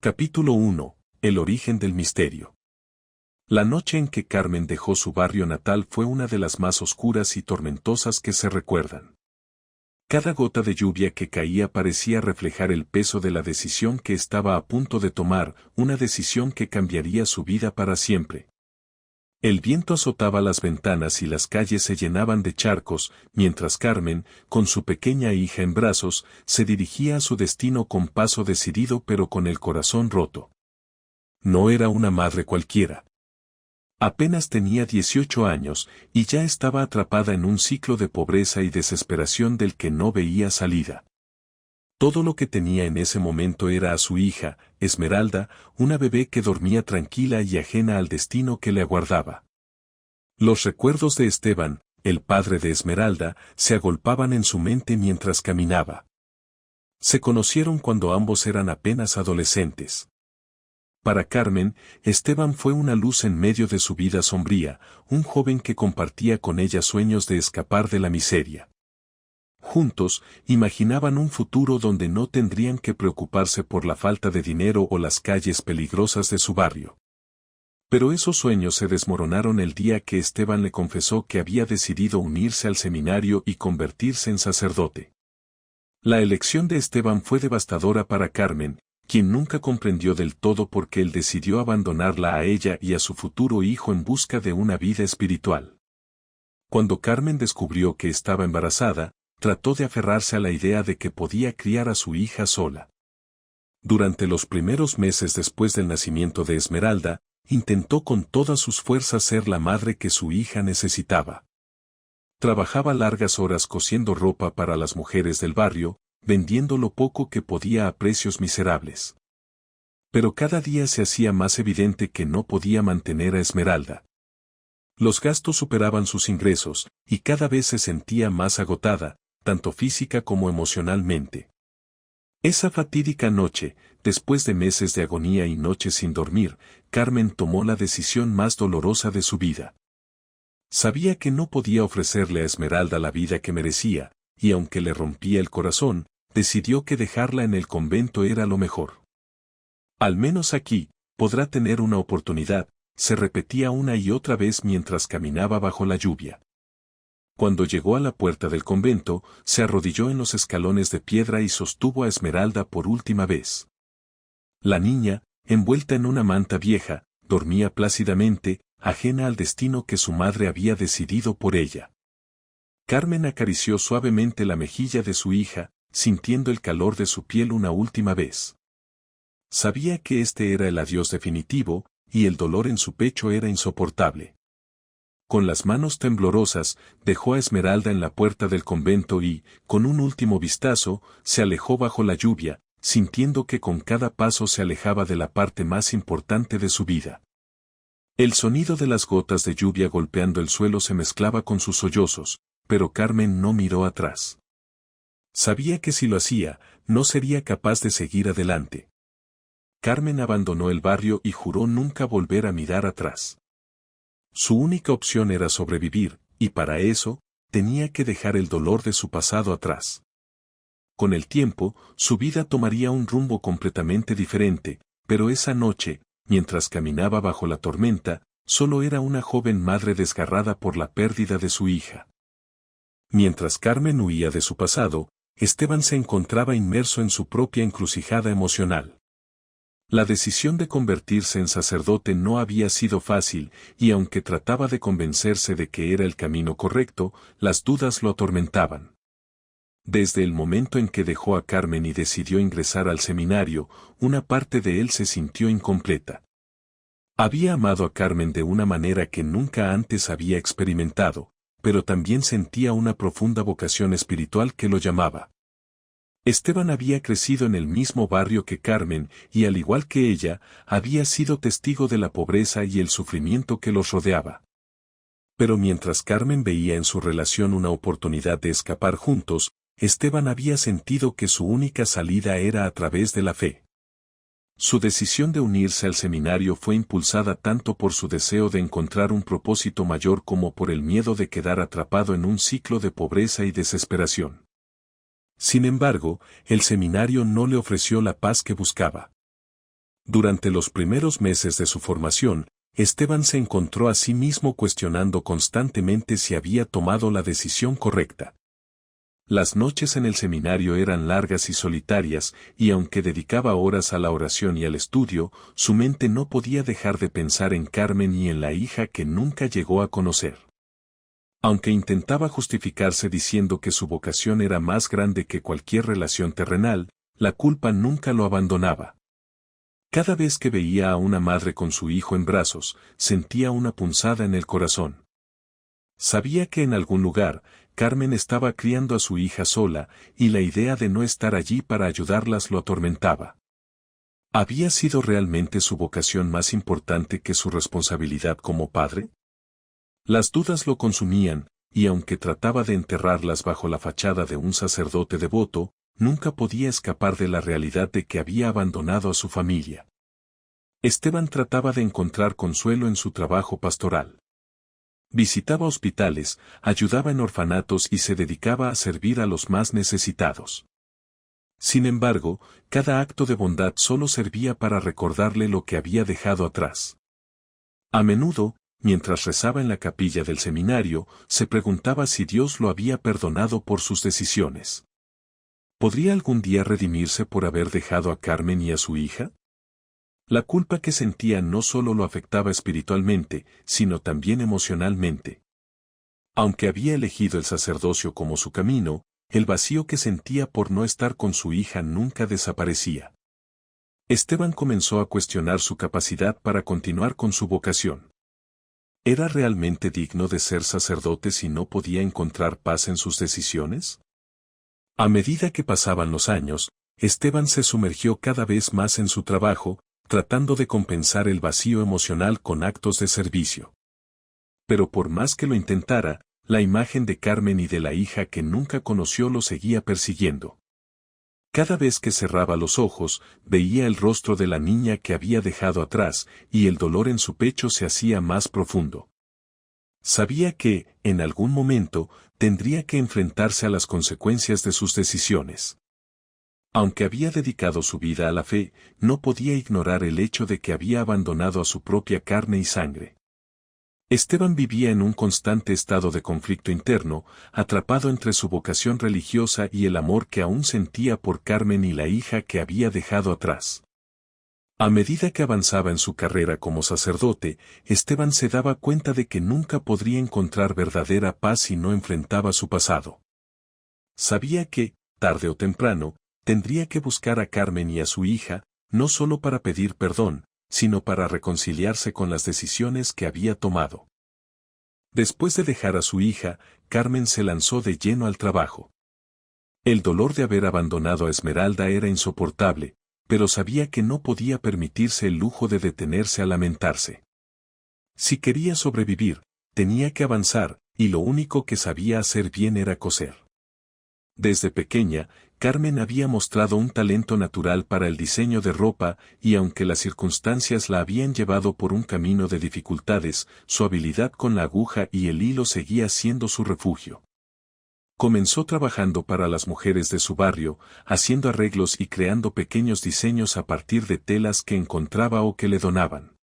Capítulo 1. El origen del misterio. La noche en que Carmen dejó su barrio natal fue una de las más oscuras y tormentosas que se recuerdan. Cada gota de lluvia que caía parecía reflejar el peso de la decisión que estaba a punto de tomar, una decisión que cambiaría su vida para siempre. El viento azotaba las ventanas y las calles se llenaban de charcos, mientras Carmen, con su pequeña hija en brazos, se dirigía a su destino con paso decidido pero con el corazón roto. No era una madre cualquiera. Apenas tenía 18 años, y ya estaba atrapada en un ciclo de pobreza y desesperación del que no veía salida. Todo lo que tenía en ese momento era a su hija, Esmeralda, una bebé que dormía tranquila y ajena al destino que le aguardaba. Los recuerdos de Esteban, el padre de Esmeralda, se agolpaban en su mente mientras caminaba. Se conocieron cuando ambos eran apenas adolescentes. Para Carmen, Esteban fue una luz en medio de su vida sombría, un joven que compartía con ella sueños de escapar de la miseria. Juntos, imaginaban un futuro donde no tendrían que preocuparse por la falta de dinero o las calles peligrosas de su barrio. Pero esos sueños se desmoronaron el día que Esteban le confesó que había decidido unirse al seminario y convertirse en sacerdote. La elección de Esteban fue devastadora para Carmen, quien nunca comprendió del todo por qué él decidió abandonarla a ella y a su futuro hijo en busca de una vida espiritual. Cuando Carmen descubrió que estaba embarazada, trató de aferrarse a la idea de que podía criar a su hija sola. Durante los primeros meses después del nacimiento de Esmeralda, intentó con todas sus fuerzas ser la madre que su hija necesitaba. Trabajaba largas horas cosiendo ropa para las mujeres del barrio, vendiendo lo poco que podía a precios miserables. Pero cada día se hacía más evidente que no podía mantener a Esmeralda. Los gastos superaban sus ingresos, y cada vez se sentía más agotada, tanto física como emocionalmente. Esa fatídica noche, después de meses de agonía y noches sin dormir, Carmen tomó la decisión más dolorosa de su vida. Sabía que no podía ofrecerle a Esmeralda la vida que merecía, y aunque le rompía el corazón, decidió que dejarla en el convento era lo mejor. Al menos aquí, podrá tener una oportunidad, se repetía una y otra vez mientras caminaba bajo la lluvia. Cuando llegó a la puerta del convento, se arrodilló en los escalones de piedra y sostuvo a Esmeralda por última vez. La niña, envuelta en una manta vieja, dormía plácidamente, ajena al destino que su madre había decidido por ella. Carmen acarició suavemente la mejilla de su hija, sintiendo el calor de su piel una última vez. Sabía que este era el adiós definitivo, y el dolor en su pecho era insoportable. Con las manos temblorosas, dejó a Esmeralda en la puerta del convento y, con un último vistazo, se alejó bajo la lluvia, sintiendo que con cada paso se alejaba de la parte más importante de su vida. El sonido de las gotas de lluvia golpeando el suelo se mezclaba con sus sollozos, pero Carmen no miró atrás. Sabía que si lo hacía, no sería capaz de seguir adelante. Carmen abandonó el barrio y juró nunca volver a mirar atrás. Su única opción era sobrevivir, y para eso, tenía que dejar el dolor de su pasado atrás. Con el tiempo, su vida tomaría un rumbo completamente diferente, pero esa noche, mientras caminaba bajo la tormenta, solo era una joven madre desgarrada por la pérdida de su hija. Mientras Carmen huía de su pasado, Esteban se encontraba inmerso en su propia encrucijada emocional. La decisión de convertirse en sacerdote no había sido fácil, y aunque trataba de convencerse de que era el camino correcto, las dudas lo atormentaban. Desde el momento en que dejó a Carmen y decidió ingresar al seminario, una parte de él se sintió incompleta. Había amado a Carmen de una manera que nunca antes había experimentado, pero también sentía una profunda vocación espiritual que lo llamaba. Esteban había crecido en el mismo barrio que Carmen y al igual que ella, había sido testigo de la pobreza y el sufrimiento que los rodeaba. Pero mientras Carmen veía en su relación una oportunidad de escapar juntos, Esteban había sentido que su única salida era a través de la fe. Su decisión de unirse al seminario fue impulsada tanto por su deseo de encontrar un propósito mayor como por el miedo de quedar atrapado en un ciclo de pobreza y desesperación. Sin embargo, el seminario no le ofreció la paz que buscaba. Durante los primeros meses de su formación, Esteban se encontró a sí mismo cuestionando constantemente si había tomado la decisión correcta. Las noches en el seminario eran largas y solitarias, y aunque dedicaba horas a la oración y al estudio, su mente no podía dejar de pensar en Carmen y en la hija que nunca llegó a conocer. Aunque intentaba justificarse diciendo que su vocación era más grande que cualquier relación terrenal, la culpa nunca lo abandonaba. Cada vez que veía a una madre con su hijo en brazos, sentía una punzada en el corazón. Sabía que en algún lugar, Carmen estaba criando a su hija sola, y la idea de no estar allí para ayudarlas lo atormentaba. ¿Había sido realmente su vocación más importante que su responsabilidad como padre? Las dudas lo consumían, y aunque trataba de enterrarlas bajo la fachada de un sacerdote devoto, nunca podía escapar de la realidad de que había abandonado a su familia. Esteban trataba de encontrar consuelo en su trabajo pastoral. Visitaba hospitales, ayudaba en orfanatos y se dedicaba a servir a los más necesitados. Sin embargo, cada acto de bondad solo servía para recordarle lo que había dejado atrás. A menudo, mientras rezaba en la capilla del seminario, se preguntaba si Dios lo había perdonado por sus decisiones. ¿Podría algún día redimirse por haber dejado a Carmen y a su hija? La culpa que sentía no solo lo afectaba espiritualmente, sino también emocionalmente. Aunque había elegido el sacerdocio como su camino, el vacío que sentía por no estar con su hija nunca desaparecía. Esteban comenzó a cuestionar su capacidad para continuar con su vocación. ¿Era realmente digno de ser sacerdote si no podía encontrar paz en sus decisiones? A medida que pasaban los años, Esteban se sumergió cada vez más en su trabajo, tratando de compensar el vacío emocional con actos de servicio. Pero por más que lo intentara, la imagen de Carmen y de la hija que nunca conoció lo seguía persiguiendo. Cada vez que cerraba los ojos, veía el rostro de la niña que había dejado atrás, y el dolor en su pecho se hacía más profundo. Sabía que, en algún momento, tendría que enfrentarse a las consecuencias de sus decisiones. Aunque había dedicado su vida a la fe, no podía ignorar el hecho de que había abandonado a su propia carne y sangre. Esteban vivía en un constante estado de conflicto interno, atrapado entre su vocación religiosa y el amor que aún sentía por Carmen y la hija que había dejado atrás. A medida que avanzaba en su carrera como sacerdote, Esteban se daba cuenta de que nunca podría encontrar verdadera paz si no enfrentaba su pasado. Sabía que, tarde o temprano, tendría que buscar a Carmen y a su hija, no solo para pedir perdón, sino para reconciliarse con las decisiones que había tomado. Después de dejar a su hija, Carmen se lanzó de lleno al trabajo. El dolor de haber abandonado a Esmeralda era insoportable, pero sabía que no podía permitirse el lujo de detenerse a lamentarse. Si quería sobrevivir, tenía que avanzar, y lo único que sabía hacer bien era coser. Desde pequeña, Carmen había mostrado un talento natural para el diseño de ropa y aunque las circunstancias la habían llevado por un camino de dificultades, su habilidad con la aguja y el hilo seguía siendo su refugio. Comenzó trabajando para las mujeres de su barrio, haciendo arreglos y creando pequeños diseños a partir de telas que encontraba o que le donaban.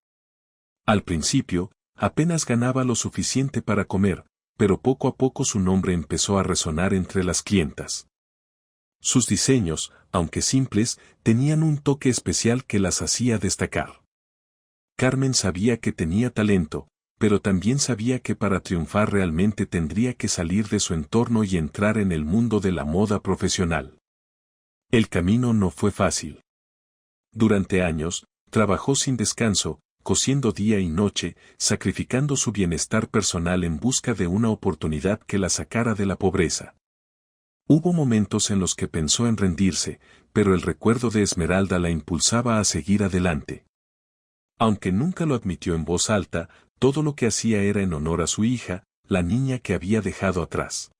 Al principio, apenas ganaba lo suficiente para comer, pero poco a poco su nombre empezó a resonar entre las clientas. Sus diseños, aunque simples, tenían un toque especial que las hacía destacar. Carmen sabía que tenía talento, pero también sabía que para triunfar realmente tendría que salir de su entorno y entrar en el mundo de la moda profesional. El camino no fue fácil. Durante años, trabajó sin descanso, cosiendo día y noche, sacrificando su bienestar personal en busca de una oportunidad que la sacara de la pobreza. Hubo momentos en los que pensó en rendirse, pero el recuerdo de Esmeralda la impulsaba a seguir adelante. Aunque nunca lo admitió en voz alta, todo lo que hacía era en honor a su hija, la niña que había dejado atrás.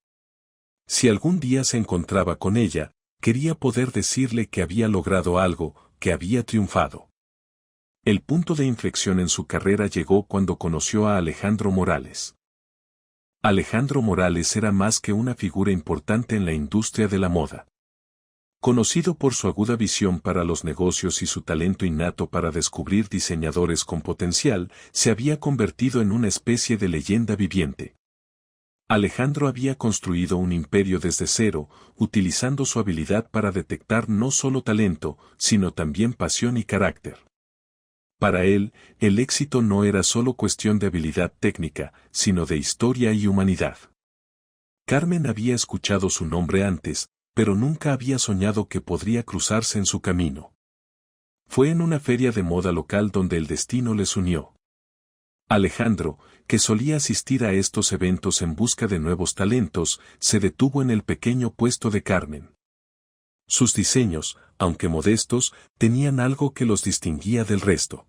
Si algún día se encontraba con ella, quería poder decirle que había logrado algo, que había triunfado. El punto de inflexión en su carrera llegó cuando conoció a Alejandro Morales. Alejandro Morales era más que una figura importante en la industria de la moda. Conocido por su aguda visión para los negocios y su talento innato para descubrir diseñadores con potencial, se había convertido en una especie de leyenda viviente. Alejandro había construido un imperio desde cero, utilizando su habilidad para detectar no solo talento, sino también pasión y carácter. Para él, el éxito no era solo cuestión de habilidad técnica, sino de historia y humanidad. Carmen había escuchado su nombre antes, pero nunca había soñado que podría cruzarse en su camino. Fue en una feria de moda local donde el destino les unió. Alejandro, que solía asistir a estos eventos en busca de nuevos talentos, se detuvo en el pequeño puesto de Carmen. Sus diseños, aunque modestos, tenían algo que los distinguía del resto.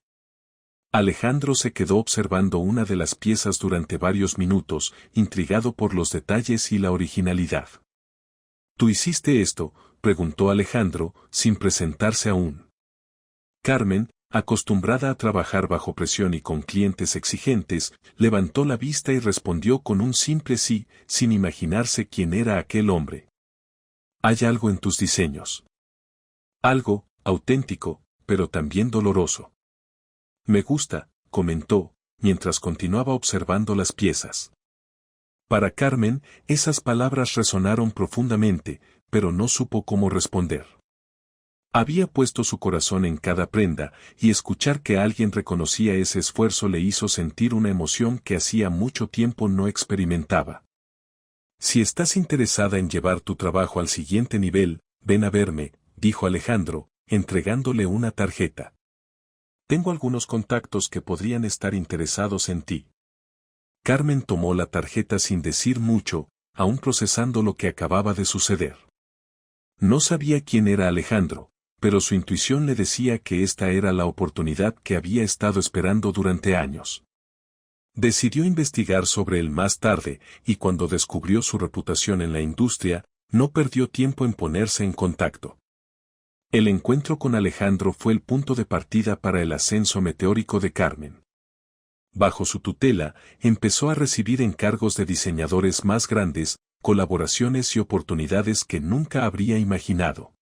Alejandro se quedó observando una de las piezas durante varios minutos, intrigado por los detalles y la originalidad. ¿Tú hiciste esto?, preguntó Alejandro, sin presentarse aún. Carmen, acostumbrada a trabajar bajo presión y con clientes exigentes, levantó la vista y respondió con un simple sí, sin imaginarse quién era aquel hombre. Hay algo en tus diseños. Algo, auténtico, pero también doloroso. Me gusta, comentó, mientras continuaba observando las piezas. Para Carmen, esas palabras resonaron profundamente, pero no supo cómo responder. Había puesto su corazón en cada prenda, y escuchar que alguien reconocía ese esfuerzo le hizo sentir una emoción que hacía mucho tiempo no experimentaba. Si estás interesada en llevar tu trabajo al siguiente nivel, ven a verme, dijo Alejandro, entregándole una tarjeta. Tengo algunos contactos que podrían estar interesados en ti. Carmen tomó la tarjeta sin decir mucho, aún procesando lo que acababa de suceder. No sabía quién era Alejandro, pero su intuición le decía que esta era la oportunidad que había estado esperando durante años. Decidió investigar sobre él más tarde, y cuando descubrió su reputación en la industria, no perdió tiempo en ponerse en contacto. El encuentro con Alejandro fue el punto de partida para el ascenso meteórico de Carmen. Bajo su tutela, empezó a recibir encargos de diseñadores más grandes, colaboraciones y oportunidades que nunca habría imaginado.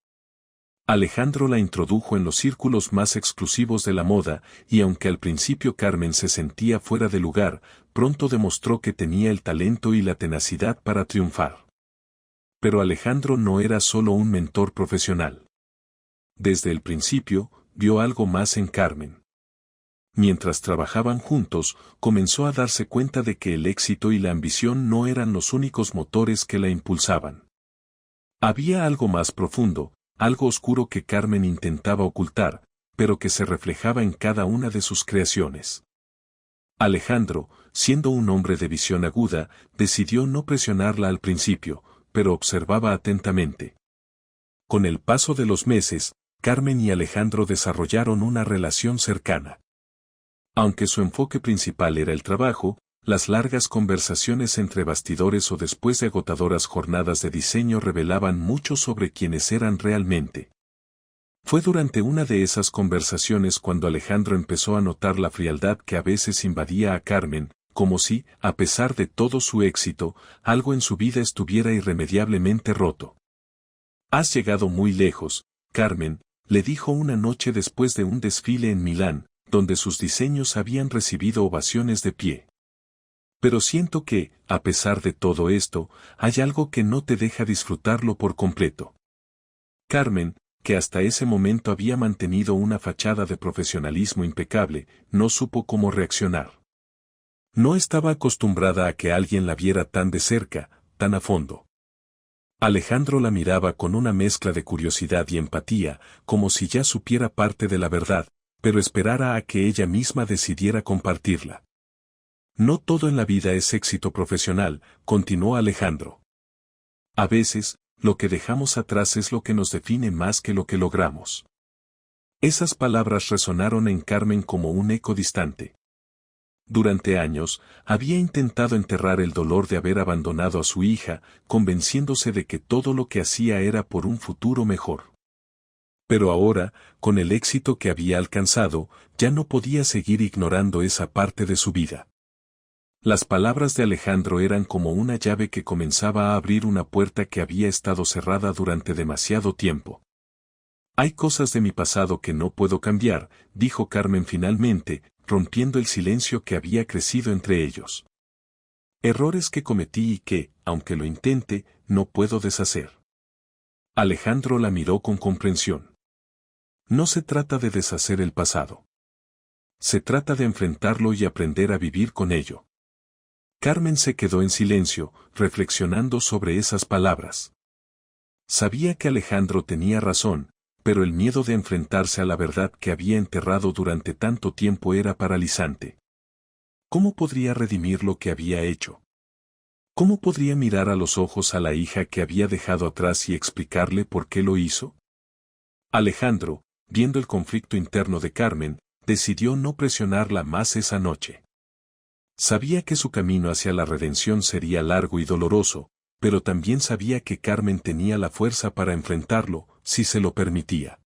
Alejandro la introdujo en los círculos más exclusivos de la moda, y aunque al principio Carmen se sentía fuera de lugar, pronto demostró que tenía el talento y la tenacidad para triunfar. Pero Alejandro no era solo un mentor profesional. Desde el principio, vio algo más en Carmen. Mientras trabajaban juntos, comenzó a darse cuenta de que el éxito y la ambición no eran los únicos motores que la impulsaban. Había algo más profundo, algo oscuro que Carmen intentaba ocultar, pero que se reflejaba en cada una de sus creaciones. Alejandro, siendo un hombre de visión aguda, decidió no presionarla al principio, pero observaba atentamente. Con el paso de los meses, Carmen y Alejandro desarrollaron una relación cercana. Aunque su enfoque principal era el trabajo, las largas conversaciones entre bastidores o después de agotadoras jornadas de diseño revelaban mucho sobre quiénes eran realmente. Fue durante una de esas conversaciones cuando Alejandro empezó a notar la frialdad que a veces invadía a Carmen, como si, a pesar de todo su éxito, algo en su vida estuviera irremediablemente roto. Has llegado muy lejos, Carmen, le dijo una noche después de un desfile en Milán, donde sus diseños habían recibido ovaciones de pie. Pero siento que, a pesar de todo esto, hay algo que no te deja disfrutarlo por completo. Carmen, que hasta ese momento había mantenido una fachada de profesionalismo impecable, no supo cómo reaccionar. No estaba acostumbrada a que alguien la viera tan de cerca, tan a fondo. Alejandro la miraba con una mezcla de curiosidad y empatía, como si ya supiera parte de la verdad, pero esperara a que ella misma decidiera compartirla. No todo en la vida es éxito profesional, continuó Alejandro. A veces, lo que dejamos atrás es lo que nos define más que lo que logramos. Esas palabras resonaron en Carmen como un eco distante. Durante años, había intentado enterrar el dolor de haber abandonado a su hija, convenciéndose de que todo lo que hacía era por un futuro mejor. Pero ahora, con el éxito que había alcanzado, ya no podía seguir ignorando esa parte de su vida. Las palabras de Alejandro eran como una llave que comenzaba a abrir una puerta que había estado cerrada durante demasiado tiempo. Hay cosas de mi pasado que no puedo cambiar, dijo Carmen finalmente, rompiendo el silencio que había crecido entre ellos. Errores que cometí y que, aunque lo intente, no puedo deshacer. Alejandro la miró con comprensión. No se trata de deshacer el pasado. Se trata de enfrentarlo y aprender a vivir con ello. Carmen se quedó en silencio, reflexionando sobre esas palabras. Sabía que Alejandro tenía razón, pero el miedo de enfrentarse a la verdad que había enterrado durante tanto tiempo era paralizante. ¿Cómo podría redimir lo que había hecho? ¿Cómo podría mirar a los ojos a la hija que había dejado atrás y explicarle por qué lo hizo? Alejandro, viendo el conflicto interno de Carmen, decidió no presionarla más esa noche. Sabía que su camino hacia la redención sería largo y doloroso, pero también sabía que Carmen tenía la fuerza para enfrentarlo, si se lo permitía.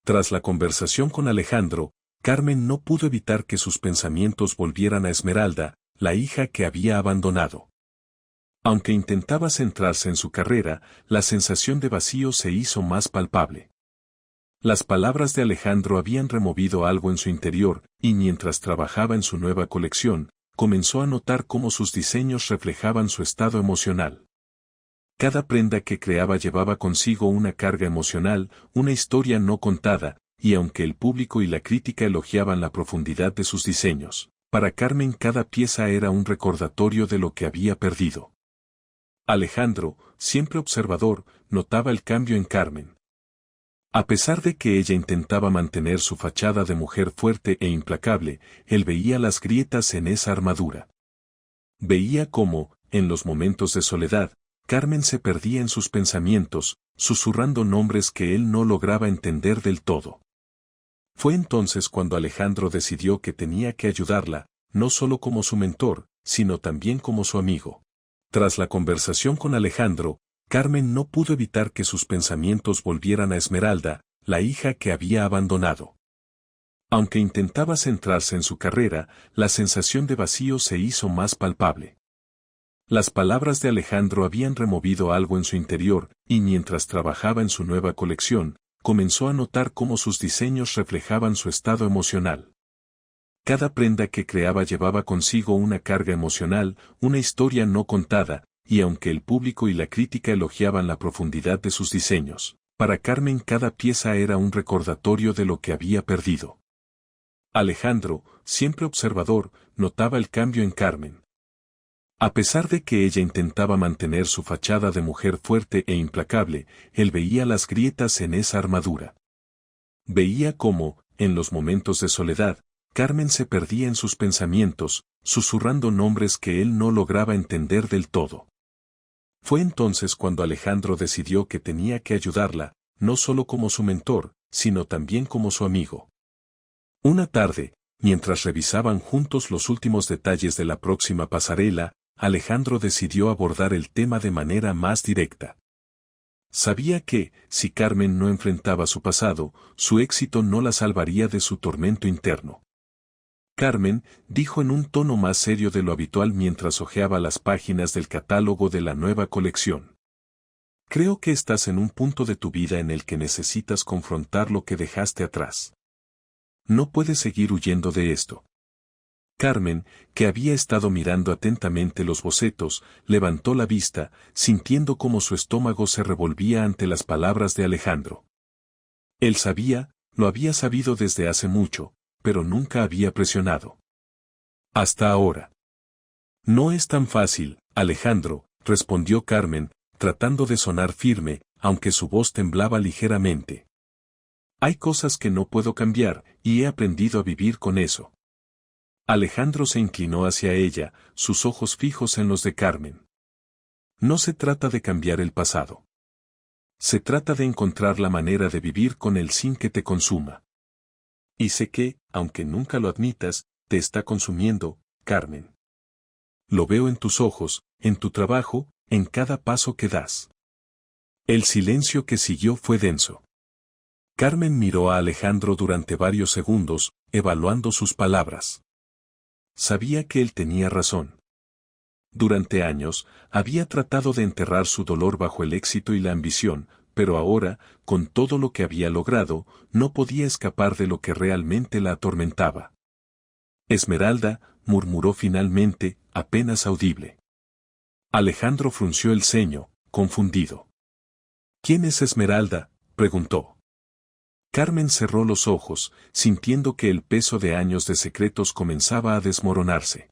Tras la conversación con Alejandro, Carmen no pudo evitar que sus pensamientos volvieran a Esmeralda, la hija que había abandonado. Aunque intentaba centrarse en su carrera, la sensación de vacío se hizo más palpable. Las palabras de Alejandro habían removido algo en su interior, y mientras trabajaba en su nueva colección, comenzó a notar cómo sus diseños reflejaban su estado emocional. Cada prenda que creaba llevaba consigo una carga emocional, una historia no contada, y aunque el público y la crítica elogiaban la profundidad de sus diseños, para Carmen cada pieza era un recordatorio de lo que había perdido. Alejandro, siempre observador, notaba el cambio en Carmen. A pesar de que ella intentaba mantener su fachada de mujer fuerte e implacable, él veía las grietas en esa armadura. Veía cómo, en los momentos de soledad, Carmen se perdía en sus pensamientos, susurrando nombres que él no lograba entender del todo. Fue entonces cuando Alejandro decidió que tenía que ayudarla, no solo como su mentor, sino también como su amigo. Tras la conversación con Alejandro, Carmen no pudo evitar que sus pensamientos volvieran a Esmeralda, la hija que había abandonado. Aunque intentaba centrarse en su carrera, la sensación de vacío se hizo más palpable. Las palabras de Alejandro habían removido algo en su interior, y mientras trabajaba en su nueva colección, comenzó a notar cómo sus diseños reflejaban su estado emocional. Cada prenda que creaba llevaba consigo una carga emocional, una historia no contada, y aunque el público y la crítica elogiaban la profundidad de sus diseños, para Carmen cada pieza era un recordatorio de lo que había perdido. Alejandro, siempre observador, notaba el cambio en Carmen. A pesar de que ella intentaba mantener su fachada de mujer fuerte e implacable, él veía las grietas en esa armadura. Veía cómo, en los momentos de soledad, Carmen se perdía en sus pensamientos, susurrando nombres que él no lograba entender del todo. Fue entonces cuando Alejandro decidió que tenía que ayudarla, no solo como su mentor, sino también como su amigo. Una tarde, mientras revisaban juntos los últimos detalles de la próxima pasarela, Alejandro decidió abordar el tema de manera más directa. Sabía que, si Carmen no enfrentaba su pasado, su éxito no la salvaría de su tormento interno. Carmen, dijo en un tono más serio de lo habitual mientras hojeaba las páginas del catálogo de la nueva colección. Creo que estás en un punto de tu vida en el que necesitas confrontar lo que dejaste atrás. No puedes seguir huyendo de esto. Carmen, que había estado mirando atentamente los bocetos, levantó la vista, sintiendo cómo su estómago se revolvía ante las palabras de Alejandro. Él sabía, lo había sabido desde hace mucho, pero nunca había presionado. Hasta ahora. No es tan fácil, Alejandro, respondió Carmen, tratando de sonar firme, aunque su voz temblaba ligeramente. Hay cosas que no puedo cambiar, y he aprendido a vivir con eso. Alejandro se inclinó hacia ella, sus ojos fijos en los de Carmen. No se trata de cambiar el pasado. Se trata de encontrar la manera de vivir con él sin que te consuma. Y sé que, aunque nunca lo admitas, te está consumiendo, Carmen. Lo veo en tus ojos, en tu trabajo, en cada paso que das. El silencio que siguió fue denso. Carmen miró a Alejandro durante varios segundos, evaluando sus palabras. Sabía que él tenía razón. Durante años, había tratado de enterrar su dolor bajo el éxito y la ambición, pero ahora, con todo lo que había logrado, no podía escapar de lo que realmente la atormentaba. Esmeralda, murmuró finalmente, apenas audible. Alejandro frunció el ceño, confundido. ¿Quién es Esmeralda?, preguntó. Carmen cerró los ojos, sintiendo que el peso de años de secretos comenzaba a desmoronarse.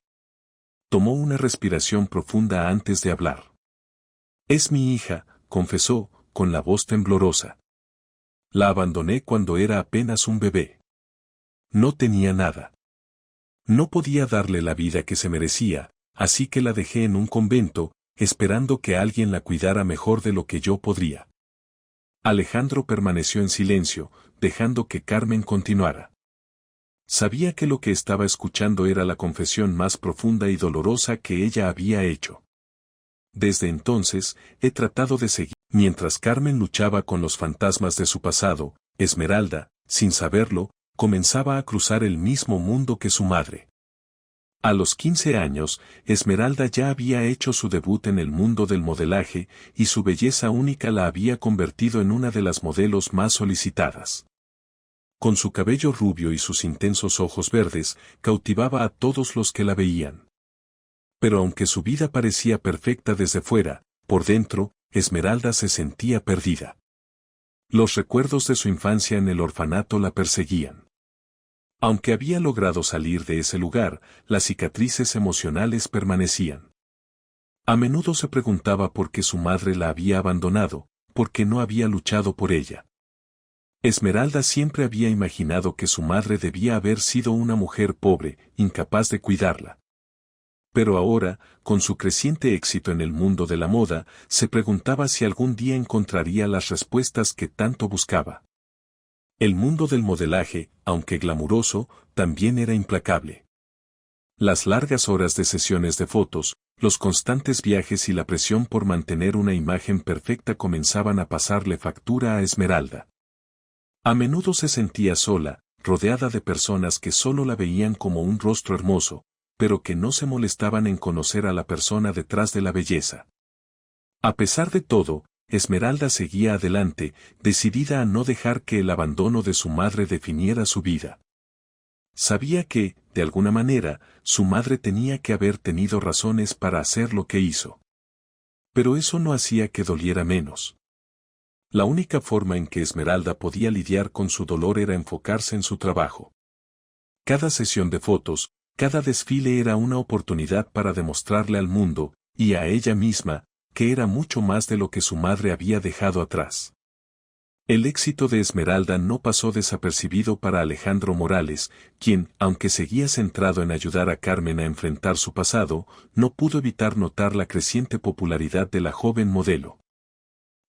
Tomó una respiración profunda antes de hablar. Es mi hija, confesó, con la voz temblorosa. La abandoné cuando era apenas un bebé. No tenía nada. No podía darle la vida que se merecía, así que la dejé en un convento, esperando que alguien la cuidara mejor de lo que yo podría. Alejandro permaneció en silencio, dejando que Carmen continuara. Sabía que lo que estaba escuchando era la confesión más profunda y dolorosa que ella había hecho. Desde entonces, he tratado de seguir. Mientras Carmen luchaba con los fantasmas de su pasado, Esmeralda, sin saberlo, comenzaba a cruzar el mismo mundo que su madre. A los 15 años, Esmeralda ya había hecho su debut en el mundo del modelaje, y su belleza única la había convertido en una de las modelos más solicitadas. Con su cabello rubio y sus intensos ojos verdes, cautivaba a todos los que la veían. Pero aunque su vida parecía perfecta desde fuera, por dentro, Esmeralda se sentía perdida. Los recuerdos de su infancia en el orfanato la perseguían. Aunque había logrado salir de ese lugar, las cicatrices emocionales permanecían. A menudo se preguntaba por qué su madre la había abandonado, por qué no había luchado por ella. Esmeralda siempre había imaginado que su madre debía haber sido una mujer pobre, incapaz de cuidarla. Pero ahora, con su creciente éxito en el mundo de la moda, se preguntaba si algún día encontraría las respuestas que tanto buscaba. El mundo del modelaje, aunque glamuroso, también era implacable. Las largas horas de sesiones de fotos, los constantes viajes y la presión por mantener una imagen perfecta comenzaban a pasarle factura a Esmeralda. A menudo se sentía sola, rodeada de personas que solo la veían como un rostro hermoso, pero que no se molestaban en conocer a la persona detrás de la belleza. A pesar de todo, Esmeralda seguía adelante, decidida a no dejar que el abandono de su madre definiera su vida. Sabía que, de alguna manera, su madre tenía que haber tenido razones para hacer lo que hizo. Pero eso no hacía que doliera menos. La única forma en que Esmeralda podía lidiar con su dolor era enfocarse en su trabajo. Cada sesión de fotos, cada desfile era una oportunidad para demostrarle al mundo, y a ella misma, que era mucho más de lo que su madre había dejado atrás. El éxito de Esmeralda no pasó desapercibido para Alejandro Morales, quien, aunque seguía centrado en ayudar a Carmen a enfrentar su pasado, no pudo evitar notar la creciente popularidad de la joven modelo.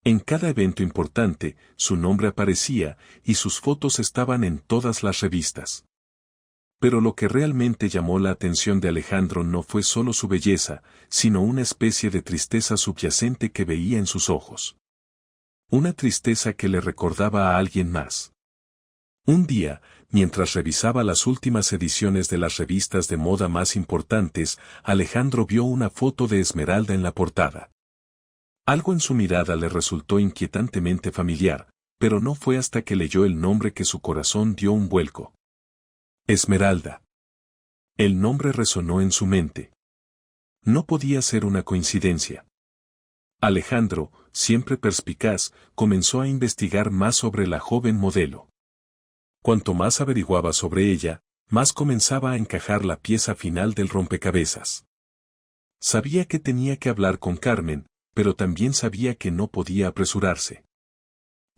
En cada evento importante, su nombre aparecía, y sus fotos estaban en todas las revistas. Pero lo que realmente llamó la atención de Alejandro no fue solo su belleza, sino una especie de tristeza subyacente que veía en sus ojos. Una tristeza que le recordaba a alguien más. Un día, mientras revisaba las últimas ediciones de las revistas de moda más importantes, Alejandro vio una foto de Esmeralda en la portada. Algo en su mirada le resultó inquietantemente familiar, pero no fue hasta que leyó el nombre que su corazón dio un vuelco. Esmeralda. El nombre resonó en su mente. No podía ser una coincidencia. Alejandro, siempre perspicaz, comenzó a investigar más sobre la joven modelo. Cuanto más averiguaba sobre ella, más comenzaba a encajar la pieza final del rompecabezas. Sabía que tenía que hablar con Carmen, pero también sabía que no podía apresurarse.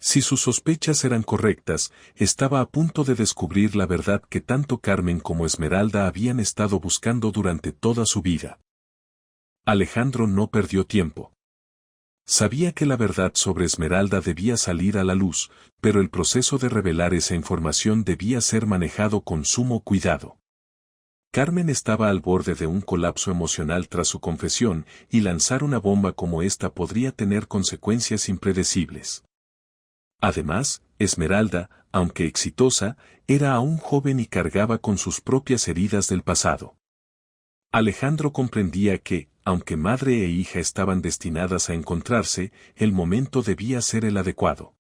Si sus sospechas eran correctas, estaba a punto de descubrir la verdad que tanto Carmen como Esmeralda habían estado buscando durante toda su vida. Alejandro no perdió tiempo. Sabía que la verdad sobre Esmeralda debía salir a la luz, pero el proceso de revelar esa información debía ser manejado con sumo cuidado. Carmen estaba al borde de un colapso emocional tras su confesión, y lanzar una bomba como esta podría tener consecuencias impredecibles. Además, Esmeralda, aunque exitosa, era aún joven y cargaba con sus propias heridas del pasado. Alejandro comprendía que, aunque madre e hija estaban destinadas a encontrarse, el momento debía ser el adecuado.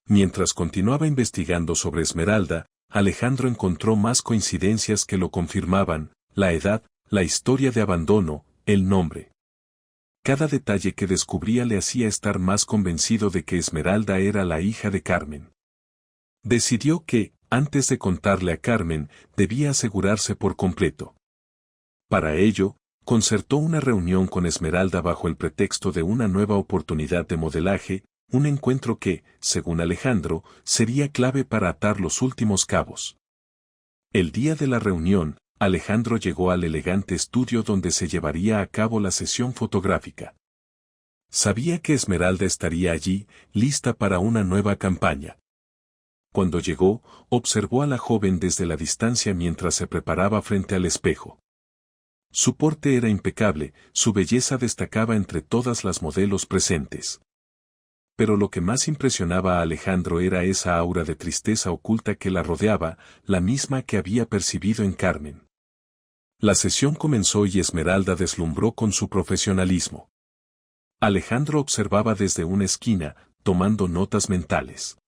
Mientras continuaba investigando sobre Esmeralda, Alejandro encontró más coincidencias que lo confirmaban: la edad, la historia de abandono, el nombre. Cada detalle que descubría le hacía estar más convencido de que Esmeralda era la hija de Carmen. Decidió que, antes de contarle a Carmen, debía asegurarse por completo. Para ello, concertó una reunión con Esmeralda bajo el pretexto de una nueva oportunidad de modelaje, un encuentro que, según Alejandro, sería clave para atar los últimos cabos. El día de la reunión, Alejandro llegó al elegante estudio donde se llevaría a cabo la sesión fotográfica. Sabía que Esmeralda estaría allí, lista para una nueva campaña. Cuando llegó, observó a la joven desde la distancia mientras se preparaba frente al espejo. Su porte era impecable, su belleza destacaba entre todas las modelos presentes. Pero lo que más impresionaba a Alejandro era esa aura de tristeza oculta que la rodeaba, la misma que había percibido en Carmen. La sesión comenzó y Esmeralda deslumbró con su profesionalismo. Alejandro observaba desde una esquina, tomando notas mentales.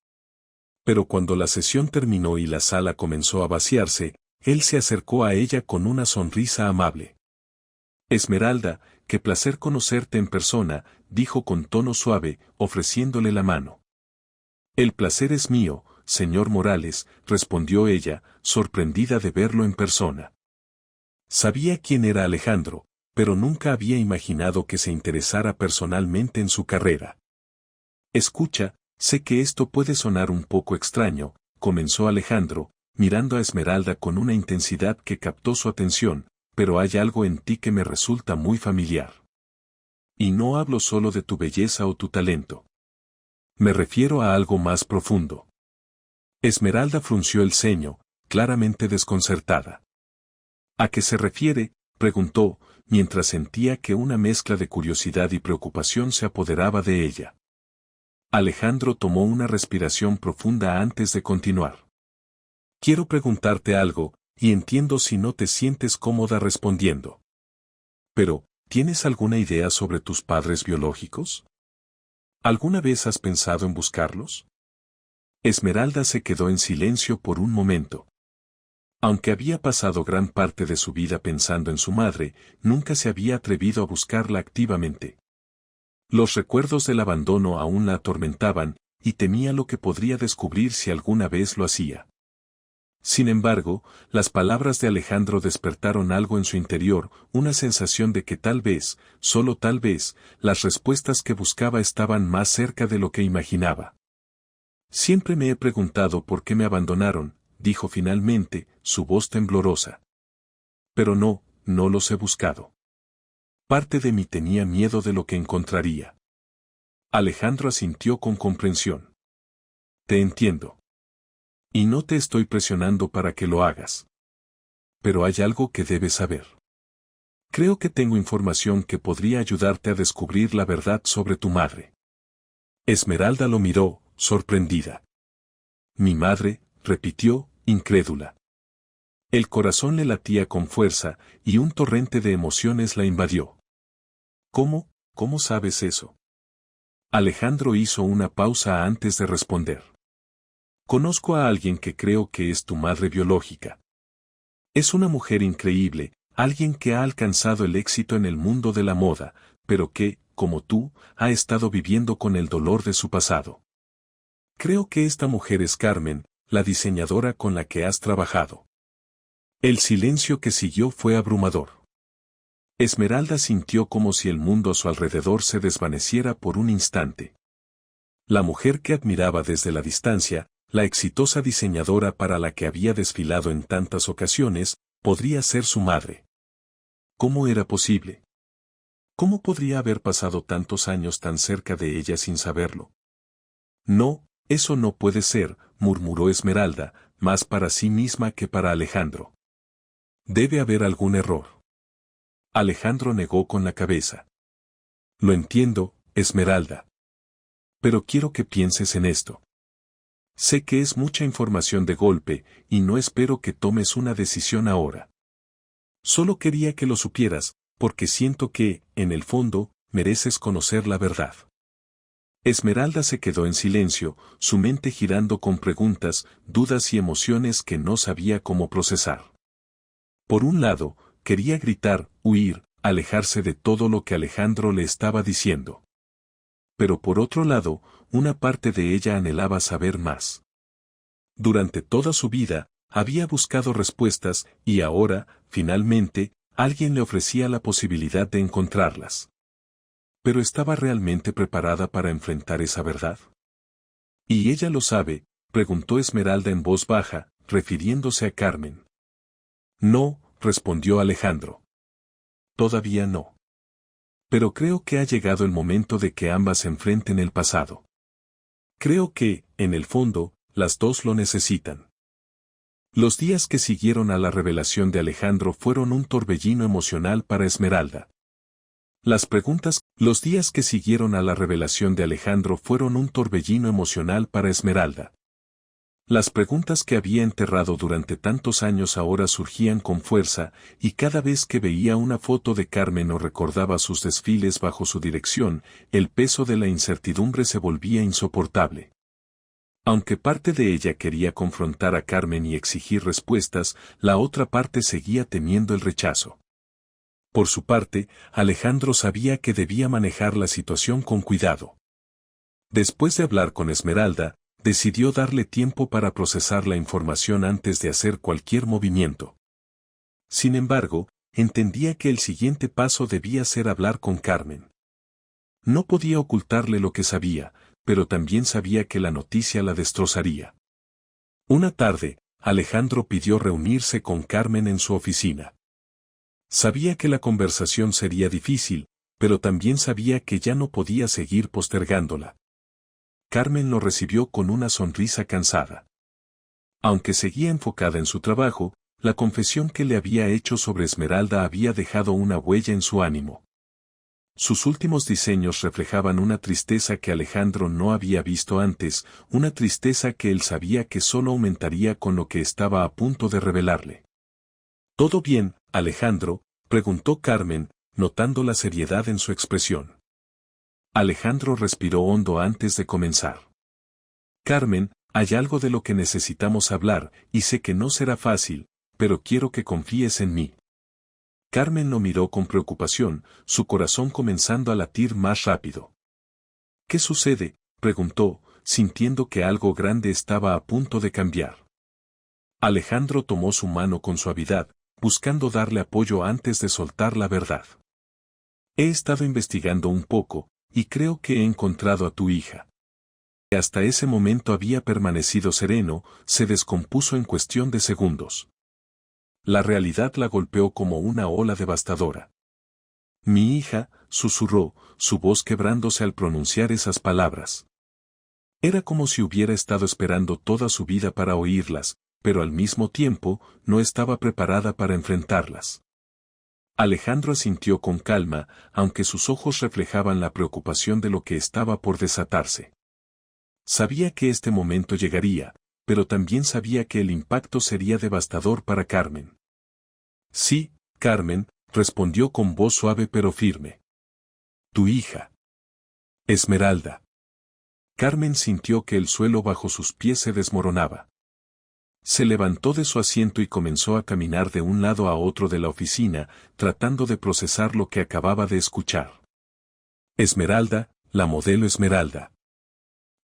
Pero cuando la sesión terminó y la sala comenzó a vaciarse, él se acercó a ella con una sonrisa amable. Esmeralda, qué placer conocerte en persona, dijo con tono suave, ofreciéndole la mano. El placer es mío, señor Morales, respondió ella, sorprendida de verlo en persona. Sabía quién era Alejandro, pero nunca había imaginado que se interesara personalmente en su carrera. Escucha, sé que esto puede sonar un poco extraño, comenzó Alejandro, mirando a Esmeralda con una intensidad que captó su atención, pero hay algo en ti que me resulta muy familiar. Y no hablo solo de tu belleza o tu talento. Me refiero a algo más profundo. Esmeralda frunció el ceño, claramente desconcertada. ¿A qué se refiere?, preguntó, mientras sentía que una mezcla de curiosidad y preocupación se apoderaba de ella. Alejandro tomó una respiración profunda antes de continuar. Quiero preguntarte algo, y entiendo si no te sientes cómoda respondiendo. Pero, ¿tienes alguna idea sobre tus padres biológicos? ¿Alguna vez has pensado en buscarlos? Esmeralda se quedó en silencio por un momento. Aunque había pasado gran parte de su vida pensando en su madre, nunca se había atrevido a buscarla activamente. Los recuerdos del abandono aún la atormentaban, y temía lo que podría descubrir si alguna vez lo hacía. Sin embargo, las palabras de Alejandro despertaron algo en su interior, una sensación de que tal vez, solo tal vez, las respuestas que buscaba estaban más cerca de lo que imaginaba. Siempre me he preguntado por qué me abandonaron, dijo finalmente, su voz temblorosa. Pero no los he buscado. Parte de mí tenía miedo de lo que encontraría. Alejandro asintió con comprensión. Te entiendo. Y no te estoy presionando para que lo hagas. Pero hay algo que debes saber. Creo que tengo información que podría ayudarte a descubrir la verdad sobre tu madre. Esmeralda lo miró, sorprendida. Mi madre, repitió, incrédula. El corazón le latía con fuerza, y un torrente de emociones la invadió. ¿Cómo sabes eso? Alejandro hizo una pausa antes de responder. Conozco a alguien que creo que es tu madre biológica. Es una mujer increíble, alguien que ha alcanzado el éxito en el mundo de la moda, pero que, como tú, ha estado viviendo con el dolor de su pasado. Creo que esta mujer es Carmen, la diseñadora con la que has trabajado. El silencio que siguió fue abrumador. Esmeralda sintió como si el mundo a su alrededor se desvaneciera por un instante. La mujer que admiraba desde la distancia, la exitosa diseñadora para la que había desfilado en tantas ocasiones, podría ser su madre. ¿Cómo era posible? ¿Cómo podría haber pasado tantos años tan cerca de ella sin saberlo? No, eso no puede ser, murmuró Esmeralda, más para sí misma que para Alejandro. Debe haber algún error. Alejandro negó con la cabeza. Lo entiendo, Esmeralda. Pero quiero que pienses en esto. Sé que es mucha información de golpe, y no espero que tomes una decisión ahora. Solo quería que lo supieras, porque siento que, en el fondo, mereces conocer la verdad. Esmeralda se quedó en silencio, su mente girando con preguntas, dudas y emociones que no sabía cómo procesar. Por un lado, quería gritar, huir, alejarse de todo lo que Alejandro le estaba diciendo. Pero por otro lado, una parte de ella anhelaba saber más. Durante toda su vida, había buscado respuestas, y ahora, finalmente, alguien le ofrecía la posibilidad de encontrarlas. ¿Pero estaba realmente preparada para enfrentar esa verdad? ¿Y ella lo sabe?, preguntó Esmeralda en voz baja, refiriéndose a Carmen. No, respondió Alejandro. Todavía no. Pero creo que ha llegado el momento de que ambas enfrenten el pasado. Creo que, en el fondo, las dos lo necesitan. Los días que siguieron a la revelación de Alejandro fueron un torbellino emocional para Esmeralda. Los días que siguieron a la revelación de Alejandro fueron un torbellino emocional para Esmeralda. Las preguntas que había enterrado durante tantos años ahora surgían con fuerza, y cada vez que veía una foto de Carmen o recordaba sus desfiles bajo su dirección, el peso de la incertidumbre se volvía insoportable. Aunque parte de ella quería confrontar a Carmen y exigir respuestas, la otra parte seguía temiendo el rechazo. Por su parte, Alejandro sabía que debía manejar la situación con cuidado. Después de hablar con Esmeralda, decidió darle tiempo para procesar la información antes de hacer cualquier movimiento. Sin embargo, entendía que el siguiente paso debía ser hablar con Carmen. No podía ocultarle lo que sabía, pero también sabía que la noticia la destrozaría. Una tarde, Alejandro pidió reunirse con Carmen en su oficina. Sabía que la conversación sería difícil, pero también sabía que ya no podía seguir postergándola. Carmen lo recibió con una sonrisa cansada. Aunque seguía enfocada en su trabajo, la confesión que le había hecho sobre Esmeralda había dejado una huella en su ánimo. Sus últimos diseños reflejaban una tristeza que Alejandro no había visto antes, una tristeza que él sabía que solo aumentaría con lo que estaba a punto de revelarle. ¿Todo bien, Alejandro?, preguntó Carmen, notando la seriedad en su expresión. Alejandro respiró hondo antes de comenzar. Carmen, hay algo de lo que necesitamos hablar, y sé que no será fácil, pero quiero que confíes en mí. Carmen lo miró con preocupación, su corazón comenzando a latir más rápido. ¿Qué sucede?, preguntó, sintiendo que algo grande estaba a punto de cambiar. Alejandro tomó su mano con suavidad, buscando darle apoyo antes de soltar la verdad. He estado investigando un poco, y creo que he encontrado a tu hija. Hasta ese momento había permanecido sereno, se descompuso en cuestión de segundos. La realidad la golpeó como una ola devastadora. Mi hija, susurró, su voz quebrándose al pronunciar esas palabras. Era como si hubiera estado esperando toda su vida para oírlas, pero al mismo tiempo, no estaba preparada para enfrentarlas. Alejandro asintió con calma, aunque sus ojos reflejaban la preocupación de lo que estaba por desatarse. Sabía que este momento llegaría, pero también sabía que el impacto sería devastador para Carmen. Sí, Carmen, respondió con voz suave pero firme. Tu hija. Esmeralda. Carmen sintió que el suelo bajo sus pies se desmoronaba. Se levantó de su asiento y comenzó a caminar de un lado a otro de la oficina, tratando de procesar lo que acababa de escuchar. Esmeralda, la modelo Esmeralda.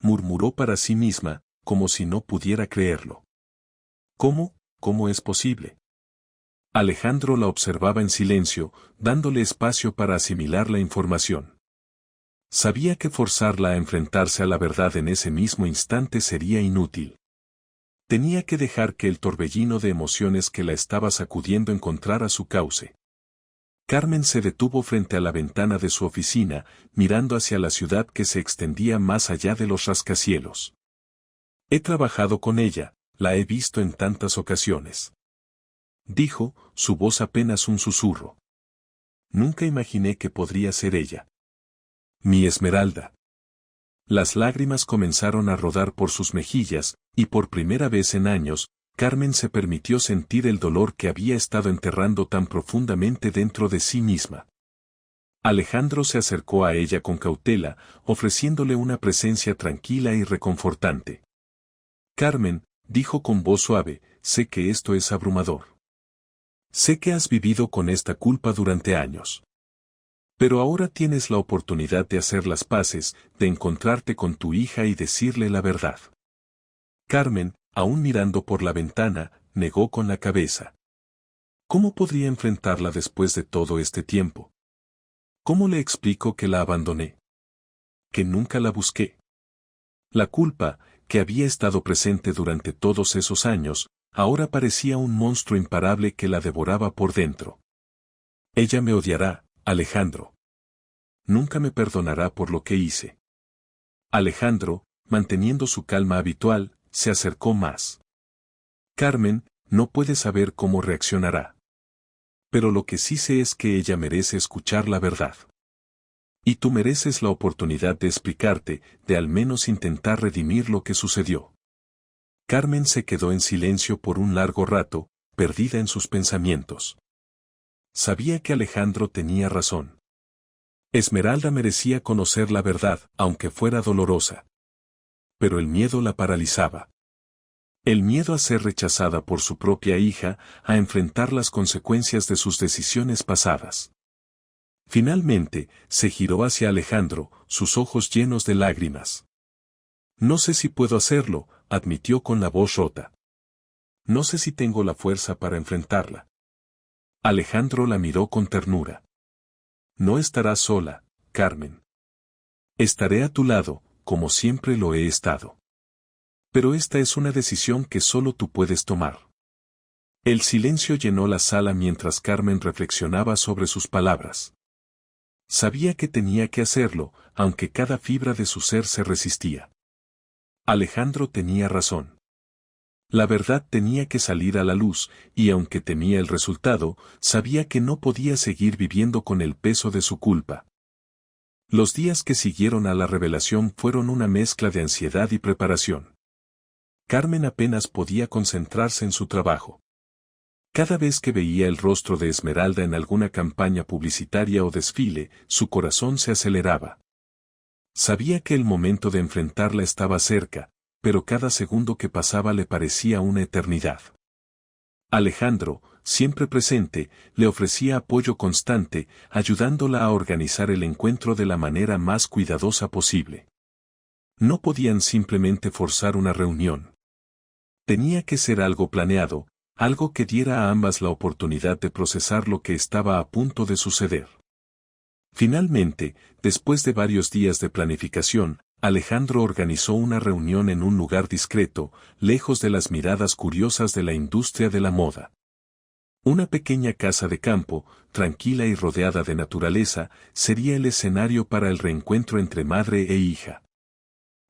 Murmuró para sí misma, como si no pudiera creerlo. ¿Cómo? ¿Cómo es posible? Alejandro la observaba en silencio, dándole espacio para asimilar la información. Sabía que forzarla a enfrentarse a la verdad en ese mismo instante sería inútil. Tenía que dejar que el torbellino de emociones que la estaba sacudiendo encontrara su cauce. Carmen se detuvo frente a la ventana de su oficina, mirando hacia la ciudad que se extendía más allá de los rascacielos. He trabajado con ella, la he visto en tantas ocasiones. Dijo, su voz apenas un susurro. Nunca imaginé que podría ser ella. Mi Esmeralda. Las lágrimas comenzaron a rodar por sus mejillas, y por primera vez en años, Carmen se permitió sentir el dolor que había estado enterrando tan profundamente dentro de sí misma. Alejandro se acercó a ella con cautela, ofreciéndole una presencia tranquila y reconfortante. Carmen, dijo con voz suave, sé que esto es abrumador. Sé que has vivido con esta culpa durante años. Pero ahora tienes la oportunidad de hacer las paces, de encontrarte con tu hija y decirle la verdad. Carmen, aún mirando por la ventana, negó con la cabeza. ¿Cómo podría enfrentarla después de todo este tiempo? ¿Cómo le explico que la abandoné? Que nunca la busqué. La culpa, que había estado presente durante todos esos años, ahora parecía un monstruo imparable que la devoraba por dentro. Ella me odiará, Alejandro. Nunca me perdonará por lo que hice. Alejandro, manteniendo su calma habitual, se acercó más. Carmen, no puede saber cómo reaccionará. Pero lo que sí sé es que ella merece escuchar la verdad. Y tú mereces la oportunidad de explicarte, de al menos intentar redimir lo que sucedió. Carmen se quedó en silencio por un largo rato, perdida en sus pensamientos. Sabía que Alejandro tenía razón. Esmeralda merecía conocer la verdad, aunque fuera dolorosa. Pero el miedo la paralizaba. El miedo a ser rechazada por su propia hija, a enfrentar las consecuencias de sus decisiones pasadas. Finalmente, se giró hacia Alejandro, sus ojos llenos de lágrimas. No sé si puedo hacerlo, admitió con la voz rota. No sé si tengo la fuerza para enfrentarla. Alejandro la miró con ternura. No estarás sola, Carmen. Estaré a tu lado, como siempre lo he estado. Pero esta es una decisión que solo tú puedes tomar. El silencio llenó la sala mientras Carmen reflexionaba sobre sus palabras. Sabía que tenía que hacerlo, aunque cada fibra de su ser se resistía. Alejandro tenía razón. La verdad tenía que salir a la luz, y aunque temía el resultado, sabía que no podía seguir viviendo con el peso de su culpa. Los días que siguieron a la revelación fueron una mezcla de ansiedad y preparación. Carmen apenas podía concentrarse en su trabajo. Cada vez que veía el rostro de Esmeralda en alguna campaña publicitaria o desfile, su corazón se aceleraba. Sabía que el momento de enfrentarla estaba cerca, pero cada segundo que pasaba le parecía una eternidad. Alejandro, siempre presente, le ofrecía apoyo constante, ayudándola a organizar el encuentro de la manera más cuidadosa posible. No podían simplemente forzar una reunión. Tenía que ser algo planeado, algo que diera a ambas la oportunidad de procesar lo que estaba a punto de suceder. Finalmente, después de varios días de planificación, Alejandro organizó una reunión en un lugar discreto, lejos de las miradas curiosas de la industria de la moda. Una pequeña casa de campo, tranquila y rodeada de naturaleza, sería el escenario para el reencuentro entre madre e hija.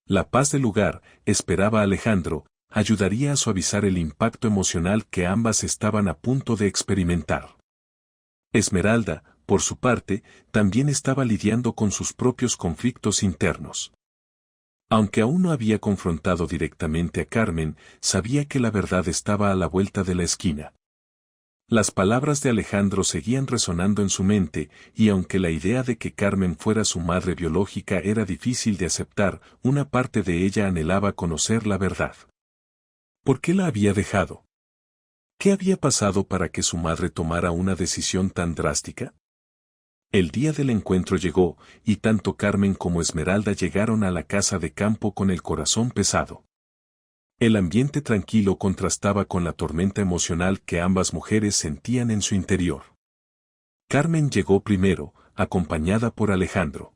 La paz del lugar, esperaba Alejandro, ayudaría a suavizar el impacto emocional que ambas estaban a punto de experimentar. Esmeralda, por su parte, también estaba lidiando con sus propios conflictos internos. Aunque aún no había confrontado directamente a Carmen, sabía que la verdad estaba a la vuelta de la esquina. Las palabras de Alejandro seguían resonando en su mente, y aunque la idea de que Carmen fuera su madre biológica era difícil de aceptar, una parte de ella anhelaba conocer la verdad. ¿Por qué la había dejado? ¿Qué había pasado para que su madre tomara una decisión tan drástica? El día del encuentro llegó, y tanto Carmen como Esmeralda llegaron a la casa de campo con el corazón pesado. El ambiente tranquilo contrastaba con la tormenta emocional que ambas mujeres sentían en su interior. Carmen llegó primero, acompañada por Alejandro.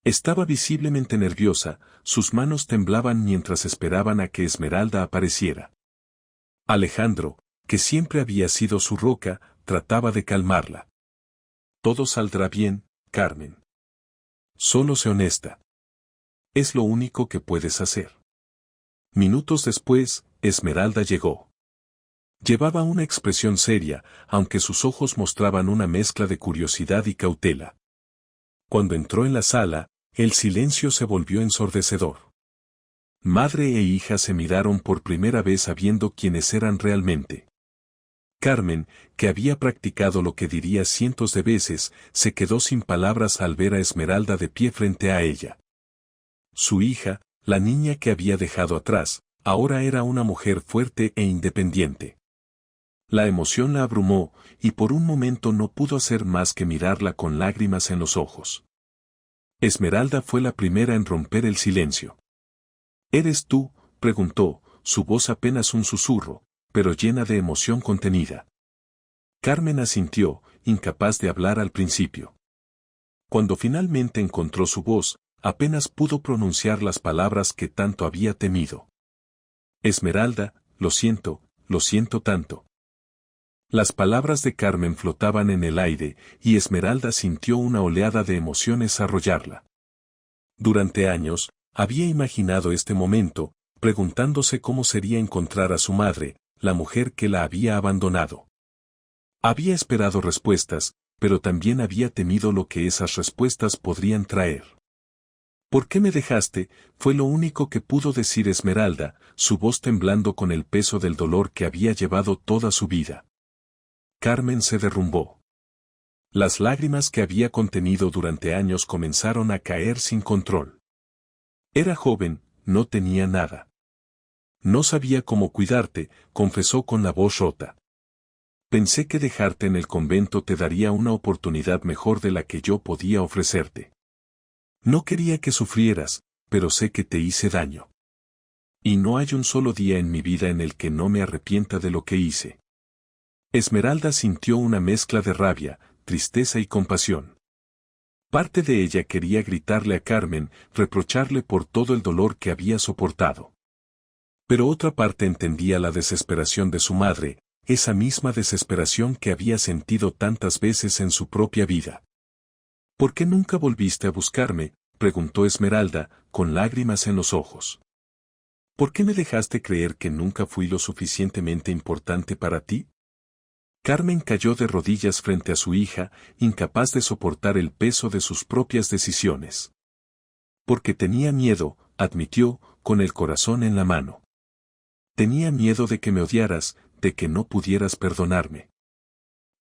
Estaba visiblemente nerviosa, sus manos temblaban mientras esperaban a que Esmeralda apareciera. Alejandro, que siempre había sido su roca, trataba de calmarla. Todo saldrá bien, Carmen. Solo sé honesta. Es lo único que puedes hacer. Minutos después, Esmeralda llegó. Llevaba una expresión seria, aunque sus ojos mostraban una mezcla de curiosidad y cautela. Cuando entró en la sala, el silencio se volvió ensordecedor. Madre e hija se miraron por primera vez sabiendo quiénes eran realmente. Carmen, que había practicado lo que diría cientos de veces, se quedó sin palabras al ver a Esmeralda de pie frente a ella. Su hija, la niña que había dejado atrás, ahora era una mujer fuerte e independiente. La emoción la abrumó, y por un momento no pudo hacer más que mirarla con lágrimas en los ojos. Esmeralda fue la primera en romper el silencio. ¿Eres tú?, preguntó, su voz apenas un susurro, pero llena de emoción contenida. Carmen asintió, incapaz de hablar al principio. Cuando finalmente encontró su voz, apenas pudo pronunciar las palabras que tanto había temido. Esmeralda, lo siento tanto. Las palabras de Carmen flotaban en el aire, y Esmeralda sintió una oleada de emociones arrollarla. Durante años, había imaginado este momento, preguntándose cómo sería encontrar a su madre, la mujer que la había abandonado. Había esperado respuestas, pero también había temido lo que esas respuestas podrían traer. ¿Por qué me dejaste?, fue lo único que pudo decir Esmeralda, su voz temblando con el peso del dolor que había llevado toda su vida. Carmen se derrumbó. Las lágrimas que había contenido durante años comenzaron a caer sin control. Era joven, no tenía nada. No sabía cómo cuidarte, confesó con la voz rota. Pensé que dejarte en el convento te daría una oportunidad mejor de la que yo podía ofrecerte. No quería que sufrieras, pero sé que te hice daño. Y no hay un solo día en mi vida en el que no me arrepienta de lo que hice. Esmeralda sintió una mezcla de rabia, tristeza y compasión. Parte de ella quería gritarle a Carmen, reprocharle por todo el dolor que había soportado. Pero otra parte entendía la desesperación de su madre, esa misma desesperación que había sentido tantas veces en su propia vida. ¿Por qué nunca volviste a buscarme?, preguntó Esmeralda, con lágrimas en los ojos. ¿Por qué me dejaste creer que nunca fui lo suficientemente importante para ti? Carmen cayó de rodillas frente a su hija, incapaz de soportar el peso de sus propias decisiones. Porque tenía miedo, admitió, con el corazón en la mano. Tenía miedo de que me odiaras, de que no pudieras perdonarme.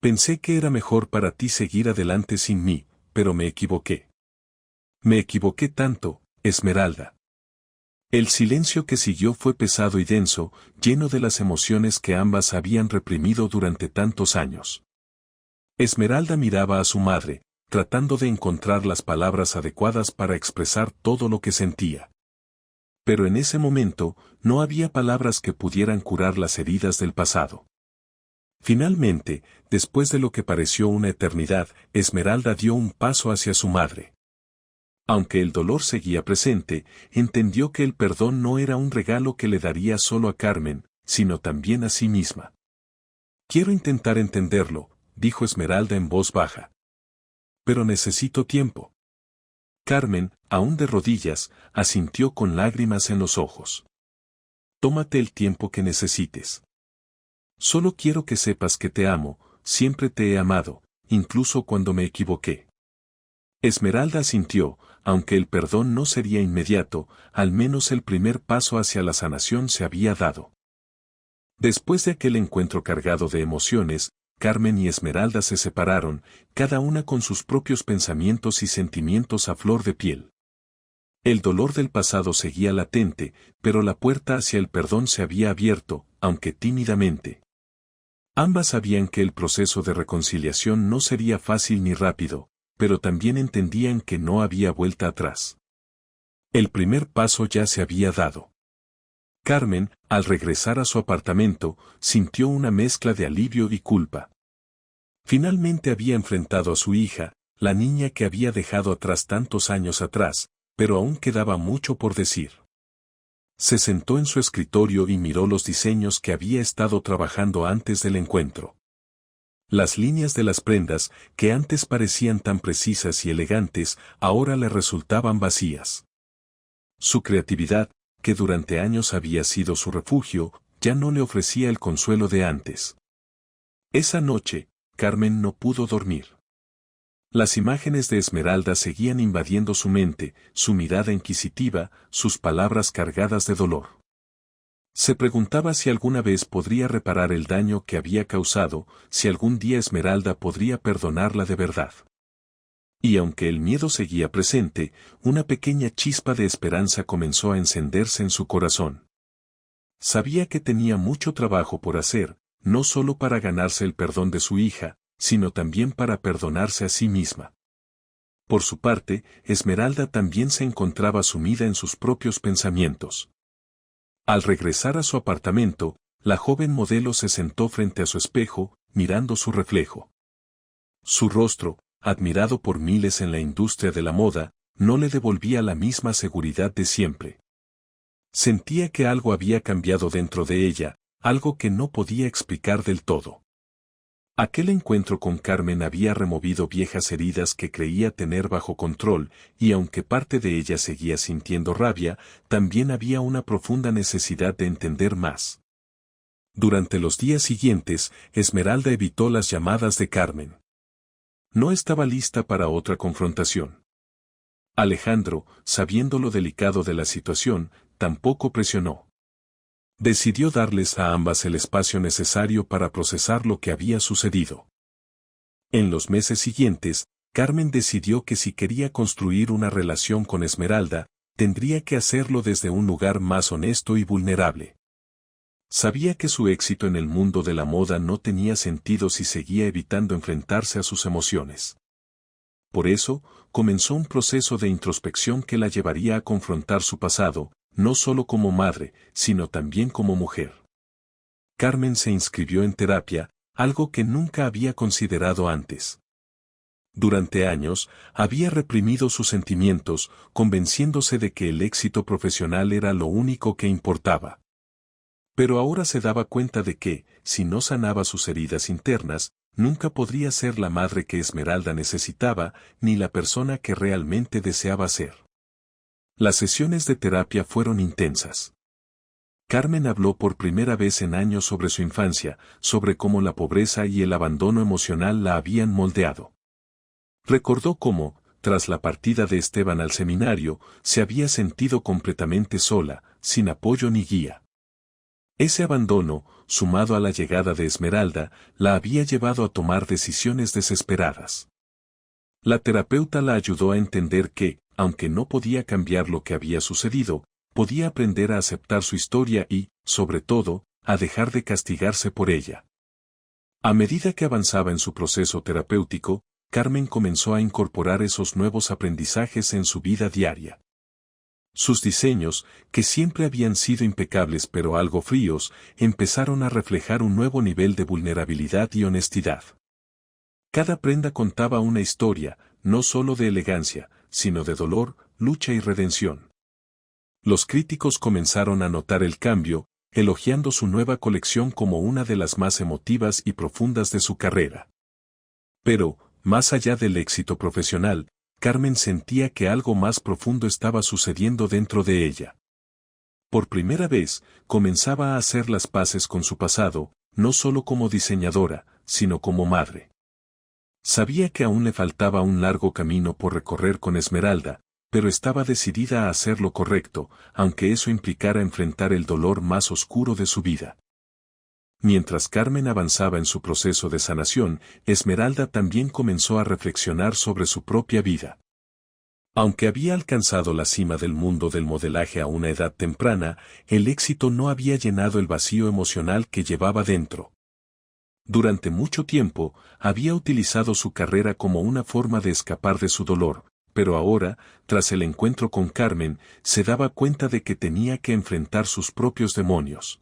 Pensé que era mejor para ti seguir adelante sin mí, pero me equivoqué. Me equivoqué tanto, Esmeralda. El silencio que siguió fue pesado y denso, lleno de las emociones que ambas habían reprimido durante tantos años. Esmeralda miraba a su madre, tratando de encontrar las palabras adecuadas para expresar todo lo que sentía. Pero en ese momento, no había palabras que pudieran curar las heridas del pasado. Finalmente, después de lo que pareció una eternidad, Esmeralda dio un paso hacia su madre. Aunque el dolor seguía presente, entendió que el perdón no era un regalo que le daría solo a Carmen, sino también a sí misma. Quiero intentar entenderlo, dijo Esmeralda en voz baja. Pero necesito tiempo. Carmen, aún de rodillas, asintió con lágrimas en los ojos. Tómate el tiempo que necesites. Solo quiero que sepas que te amo, siempre te he amado, incluso cuando me equivoqué. Esmeralda asintió, aunque el perdón no sería inmediato, al menos el primer paso hacia la sanación se había dado. Después de aquel encuentro cargado de emociones, Carmen y Esmeralda se separaron, cada una con sus propios pensamientos y sentimientos a flor de piel. El dolor del pasado seguía latente, pero la puerta hacia el perdón se había abierto, aunque tímidamente. Ambas sabían que el proceso de reconciliación no sería fácil ni rápido, pero también entendían que no había vuelta atrás. El primer paso ya se había dado. Carmen, al regresar a su apartamento, sintió una mezcla de alivio y culpa. Finalmente había enfrentado a su hija, la niña que había dejado atrás tantos años atrás, pero aún quedaba mucho por decir. Se sentó en su escritorio y miró los diseños que había estado trabajando antes del encuentro. Las líneas de las prendas, que antes parecían tan precisas y elegantes, ahora le resultaban vacías. Su creatividad, que durante años había sido su refugio, ya no le ofrecía el consuelo de antes. Esa noche, Carmen no pudo dormir. Las imágenes de Esmeralda seguían invadiendo su mente, su mirada inquisitiva, sus palabras cargadas de dolor. Se preguntaba si alguna vez podría reparar el daño que había causado, si algún día Esmeralda podría perdonarla de verdad. Y aunque el miedo seguía presente, una pequeña chispa de esperanza comenzó a encenderse en su corazón. Sabía que tenía mucho trabajo por hacer, no solo para ganarse el perdón de su hija, sino también para perdonarse a sí misma. Por su parte, Esmeralda también se encontraba sumida en sus propios pensamientos. Al regresar a su apartamento, la joven modelo se sentó frente a su espejo, mirando su reflejo. Su rostro, admirado por miles en la industria de la moda, no le devolvía la misma seguridad de siempre. Sentía que algo había cambiado dentro de ella, algo que no podía explicar del todo. Aquel encuentro con Carmen había removido viejas heridas que creía tener bajo control, y aunque parte de ella seguía sintiendo rabia, también había una profunda necesidad de entender más. Durante los días siguientes, Esmeralda evitó las llamadas de Carmen. No estaba lista para otra confrontación. Alejandro, sabiendo lo delicado de la situación, tampoco presionó. Decidió darles a ambas el espacio necesario para procesar lo que había sucedido. En los meses siguientes, Carmen decidió que si quería construir una relación con Esmeralda, tendría que hacerlo desde un lugar más honesto y vulnerable. Sabía que su éxito en el mundo de la moda no tenía sentido si seguía evitando enfrentarse a sus emociones. Por eso, comenzó un proceso de introspección que la llevaría a confrontar su pasado, no solo como madre, sino también como mujer. Carmen se inscribió en terapia, algo que nunca había considerado antes. Durante años, había reprimido sus sentimientos, convenciéndose de que el éxito profesional era lo único que importaba. Pero ahora se daba cuenta de que, si no sanaba sus heridas internas, nunca podría ser la madre que Esmeralda necesitaba, ni la persona que realmente deseaba ser. Las sesiones de terapia fueron intensas. Carmen habló por primera vez en años sobre su infancia, sobre cómo la pobreza y el abandono emocional la habían moldeado. Recordó cómo, tras la partida de Esteban al seminario, se había sentido completamente sola, sin apoyo ni guía. Ese abandono, sumado a la llegada de Esmeralda, la había llevado a tomar decisiones desesperadas. La terapeuta la ayudó a entender que, aunque no podía cambiar lo que había sucedido, podía aprender a aceptar su historia y, sobre todo, a dejar de castigarse por ella. A medida que avanzaba en su proceso terapéutico, Carmen comenzó a incorporar esos nuevos aprendizajes en su vida diaria. Sus diseños, que siempre habían sido impecables pero algo fríos, empezaron a reflejar un nuevo nivel de vulnerabilidad y honestidad. Cada prenda contaba una historia, no solo de elegancia, sino de dolor, lucha y redención. Los críticos comenzaron a notar el cambio, elogiando su nueva colección como una de las más emotivas y profundas de su carrera. Pero, más allá del éxito profesional, Carmen sentía que algo más profundo estaba sucediendo dentro de ella. Por primera vez, comenzaba a hacer las paces con su pasado, no solo como diseñadora, sino como madre. Sabía que aún le faltaba un largo camino por recorrer con Esmeralda, pero estaba decidida a hacer lo correcto, aunque eso implicara enfrentar el dolor más oscuro de su vida. Mientras Carmen avanzaba en su proceso de sanación, Esmeralda también comenzó a reflexionar sobre su propia vida. Aunque había alcanzado la cima del mundo del modelaje a una edad temprana, el éxito no había llenado el vacío emocional que llevaba dentro. Durante mucho tiempo, había utilizado su carrera como una forma de escapar de su dolor, pero ahora, tras el encuentro con Carmen, se daba cuenta de que tenía que enfrentar sus propios demonios.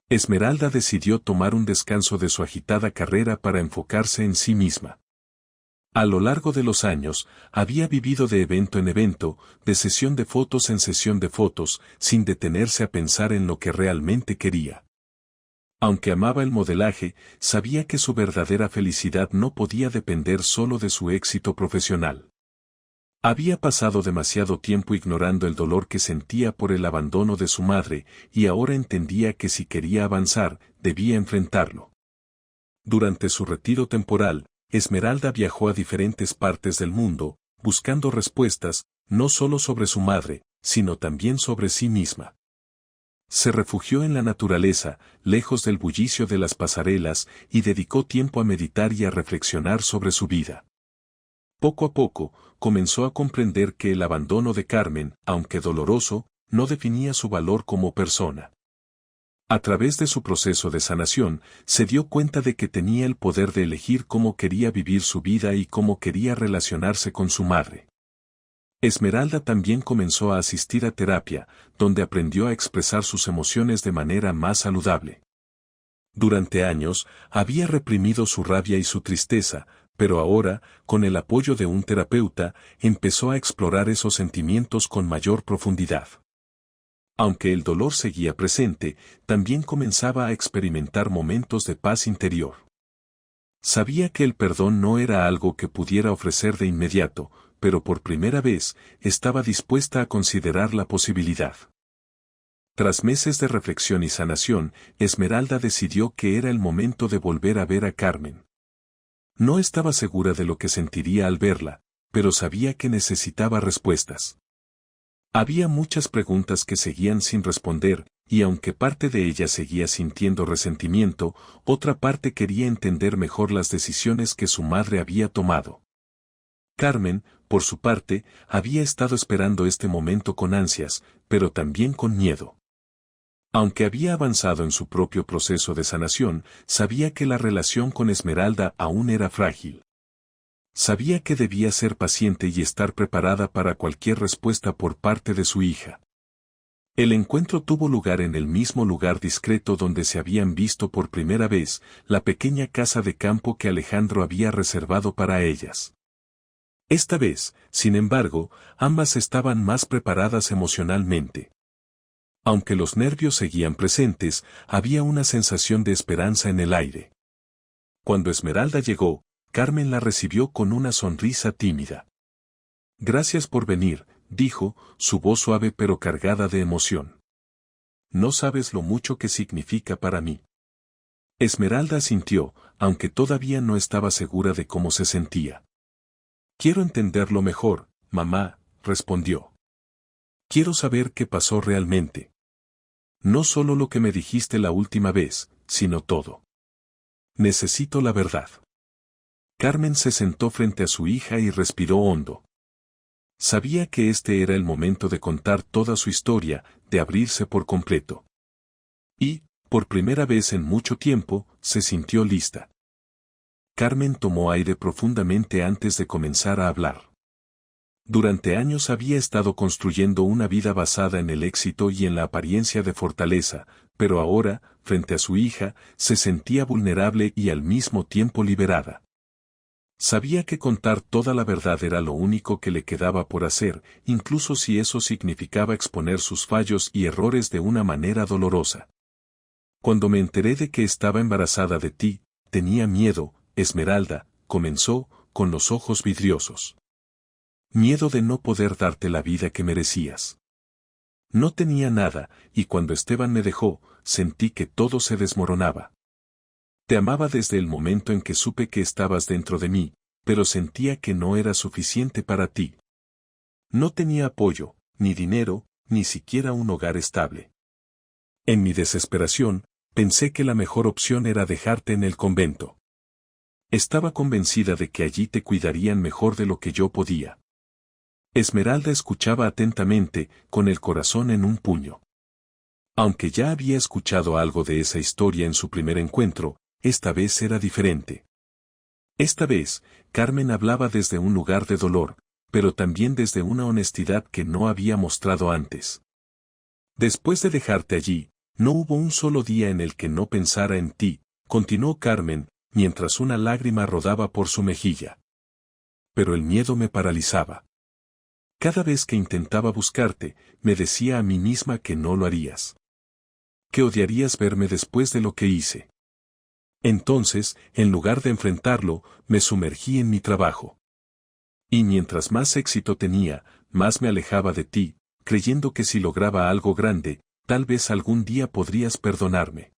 Esmeralda decidió tomar un descanso de su agitada carrera para enfocarse en sí misma. A lo largo de los años, había vivido de evento en evento, de sesión de fotos en sesión de fotos, sin detenerse a pensar en lo que realmente quería. Aunque amaba el modelaje, sabía que su verdadera felicidad no podía depender solo de su éxito profesional. Había pasado demasiado tiempo ignorando el dolor que sentía por el abandono de su madre, y ahora entendía que si quería avanzar, debía enfrentarlo. Durante su retiro temporal, Esmeralda viajó a diferentes partes del mundo, buscando respuestas, no solo sobre su madre, sino también sobre sí misma. Se refugió en la naturaleza, lejos del bullicio de las pasarelas, y dedicó tiempo a meditar y a reflexionar sobre su vida. Poco a poco, comenzó a comprender que el abandono de Carmen, aunque doloroso, no definía su valor como persona. A través de su proceso de sanación, se dio cuenta de que tenía el poder de elegir cómo quería vivir su vida y cómo quería relacionarse con su madre. Esmeralda también comenzó a asistir a terapia, donde aprendió a expresar sus emociones de manera más saludable. Durante años, había reprimido su rabia y su tristeza, pero ahora, con el apoyo de un terapeuta, empezó a explorar esos sentimientos con mayor profundidad. Aunque el dolor seguía presente, también comenzaba a experimentar momentos de paz interior. Sabía que el perdón no era algo que pudiera ofrecer de inmediato, pero por primera vez, estaba dispuesta a considerar la posibilidad. Tras meses de reflexión y sanación, Esmeralda decidió que era el momento de volver a ver a Carmen. No estaba segura de lo que sentiría al verla, pero sabía que necesitaba respuestas. Había muchas preguntas que seguían sin responder, y aunque parte de ellas seguía sintiendo resentimiento, otra parte quería entender mejor las decisiones que su madre había tomado. Carmen, por su parte, había estado esperando este momento con ansias, pero también con miedo. Aunque había avanzado en su propio proceso de sanación, sabía que la relación con Esmeralda aún era frágil. Sabía que debía ser paciente y estar preparada para cualquier respuesta por parte de su hija. El encuentro tuvo lugar en el mismo lugar discreto donde se habían visto por primera vez, la pequeña casa de campo que Alejandro había reservado para ellas. Esta vez, sin embargo, ambas estaban más preparadas emocionalmente. Aunque los nervios seguían presentes, había una sensación de esperanza en el aire. Cuando Esmeralda llegó, Carmen la recibió con una sonrisa tímida. «Gracias por venir», dijo, su voz suave pero cargada de emoción. «No sabes lo mucho que significa para mí». Esmeralda asintió, aunque todavía no estaba segura de cómo se sentía. «Quiero entenderlo mejor, mamá», respondió. «Quiero saber qué pasó realmente. No solo lo que me dijiste la última vez, sino todo. Necesito la verdad». Carmen se sentó frente a su hija y respiró hondo. Sabía que este era el momento de contar toda su historia, de abrirse por completo. Y, por primera vez en mucho tiempo, se sintió lista. Carmen tomó aire profundamente antes de comenzar a hablar. Durante años había estado construyendo una vida basada en el éxito y en la apariencia de fortaleza, pero ahora, frente a su hija, se sentía vulnerable y al mismo tiempo liberada. Sabía que contar toda la verdad era lo único que le quedaba por hacer, incluso si eso significaba exponer sus fallos y errores de una manera dolorosa. «Cuando me enteré de que estaba embarazada de ti, tenía miedo», Esmeralda, comenzó, con los ojos vidriosos. «Miedo de no poder darte la vida que merecías. No tenía nada, y cuando Esteban me dejó, sentí que todo se desmoronaba. Te amaba desde el momento en que supe que estabas dentro de mí, pero sentía que no era suficiente para ti. No tenía apoyo, ni dinero, ni siquiera un hogar estable. En mi desesperación, pensé que la mejor opción era dejarte en el convento. Estaba convencida de que allí te cuidarían mejor de lo que yo podía». Esmeralda escuchaba atentamente, con el corazón en un puño. Aunque ya había escuchado algo de esa historia en su primer encuentro, esta vez era diferente. Esta vez, Carmen hablaba desde un lugar de dolor, pero también desde una honestidad que no había mostrado antes. «Después de dejarte allí, no hubo un solo día en el que no pensara en ti», continuó Carmen, mientras una lágrima rodaba por su mejilla. «Pero el miedo me paralizaba. Cada vez que intentaba buscarte, me decía a mí misma que no lo harías. Que odiarías verme después de lo que hice. Entonces, en lugar de enfrentarlo, me sumergí en mi trabajo. Y mientras más éxito tenía, más me alejaba de ti, creyendo que si lograba algo grande, tal vez algún día podrías perdonarme».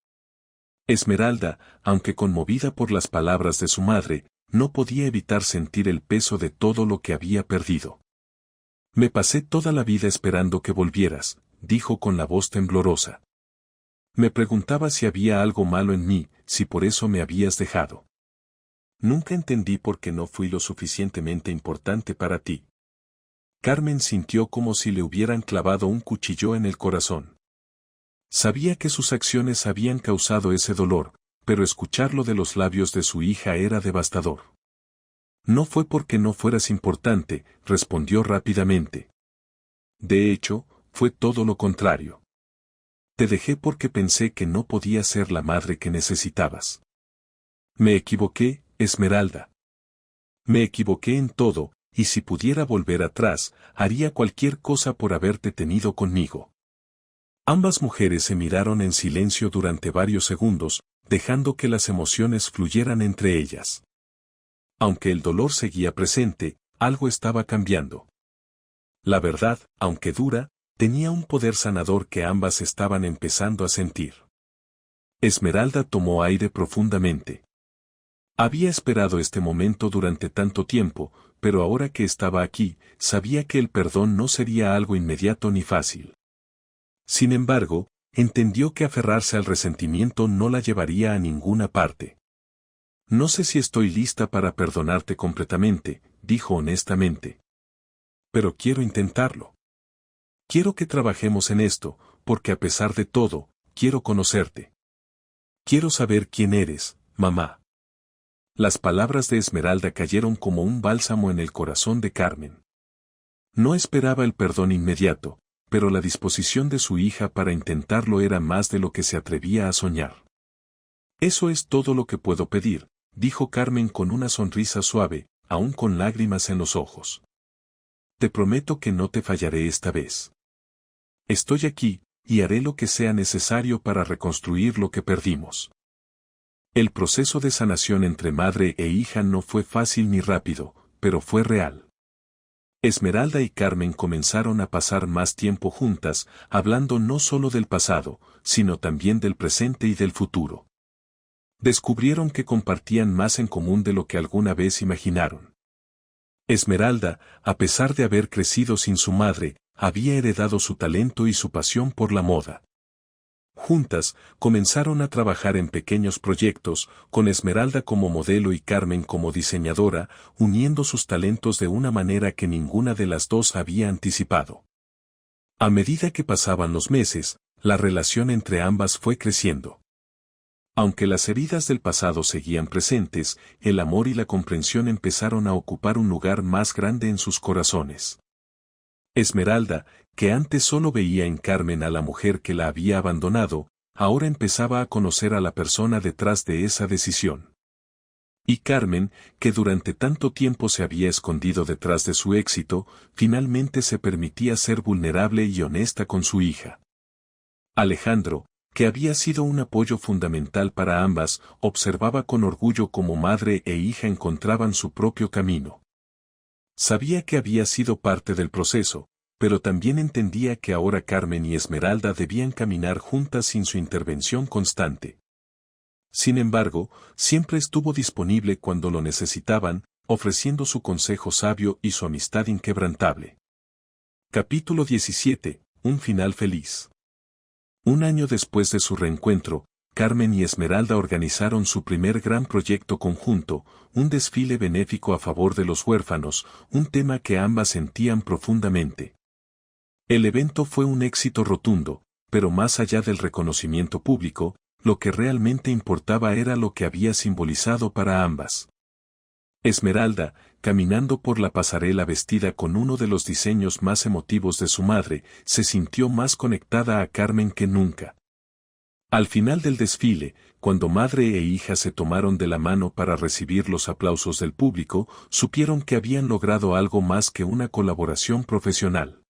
Esmeralda, aunque conmovida por las palabras de su madre, no podía evitar sentir el peso de todo lo que había perdido. Me pasé toda la vida esperando que volvieras, dijo con la voz temblorosa. Me preguntaba si había algo malo en mí, si por eso me habías dejado. Nunca entendí por qué no fui lo suficientemente importante para ti. Carmen sintió como si le hubieran clavado un cuchillo en el corazón. Sabía que sus acciones habían causado ese dolor, pero escucharlo de los labios de su hija era devastador. No fue porque no fueras importante, respondió rápidamente. De hecho, fue todo lo contrario. Te dejé porque pensé que no podía ser la madre que necesitabas. Me equivoqué, Esmeralda. Me equivoqué en todo, y si pudiera volver atrás, haría cualquier cosa por haberte tenido conmigo. Ambas mujeres se miraron en silencio durante varios segundos, dejando que las emociones fluyeran entre ellas. Aunque el dolor seguía presente, algo estaba cambiando. La verdad, aunque dura, tenía un poder sanador que ambas estaban empezando a sentir. Esmeralda tomó aire profundamente. Había esperado este momento durante tanto tiempo, pero ahora que estaba aquí, sabía que el perdón no sería algo inmediato ni fácil. Sin embargo, entendió que aferrarse al resentimiento no la llevaría a ninguna parte. No sé si estoy lista para perdonarte completamente, dijo honestamente. Pero quiero intentarlo. Quiero que trabajemos en esto, porque a pesar de todo, quiero conocerte. Quiero saber quién eres, mamá. Las palabras de Esmeralda cayeron como un bálsamo en el corazón de Carmen. No esperaba el perdón inmediato, pero la disposición de su hija para intentarlo era más de lo que se atrevía a soñar. Eso es todo lo que puedo pedir, dijo Carmen con una sonrisa suave, aún con lágrimas en los ojos. Te prometo que no te fallaré esta vez. Estoy aquí, y haré lo que sea necesario para reconstruir lo que perdimos. El proceso de sanación entre madre e hija no fue fácil ni rápido, pero fue real. Esmeralda y Carmen comenzaron a pasar más tiempo juntas, hablando no solo del pasado, sino también del presente y del futuro. Descubrieron que compartían más en común de lo que alguna vez imaginaron. Esmeralda, a pesar de haber crecido sin su madre, había heredado su talento y su pasión por la moda. Juntas, comenzaron a trabajar en pequeños proyectos, con Esmeralda como modelo y Carmen como diseñadora, uniendo sus talentos de una manera que ninguna de las dos había anticipado. A medida que pasaban los meses, la relación entre ambas fue creciendo. Aunque las heridas del pasado seguían presentes, el amor y la comprensión empezaron a ocupar un lugar más grande en sus corazones. Esmeralda, que antes solo veía en Carmen a la mujer que la había abandonado, ahora empezaba a conocer a la persona detrás de esa decisión. Y Carmen, que durante tanto tiempo se había escondido detrás de su éxito, finalmente se permitía ser vulnerable y honesta con su hija. Alejandro, que había sido un apoyo fundamental para ambas, observaba con orgullo cómo madre e hija encontraban su propio camino. Sabía que había sido parte del proceso, pero también entendía que ahora Carmen y Esmeralda debían caminar juntas sin su intervención constante. Sin embargo, siempre estuvo disponible cuando lo necesitaban, ofreciendo su consejo sabio y su amistad inquebrantable. Capítulo 17. Un final feliz. Un año después de su reencuentro, Carmen y Esmeralda organizaron su primer gran proyecto conjunto, un desfile benéfico a favor de los huérfanos, un tema que ambas sentían profundamente. El evento fue un éxito rotundo, pero más allá del reconocimiento público, lo que realmente importaba era lo que había simbolizado para ambas. Esmeralda, caminando por la pasarela vestida con uno de los diseños más emotivos de su madre, se sintió más conectada a Carmen que nunca. Al final del desfile, cuando madre e hija se tomaron de la mano para recibir los aplausos del público, supieron que habían logrado algo más que una colaboración profesional.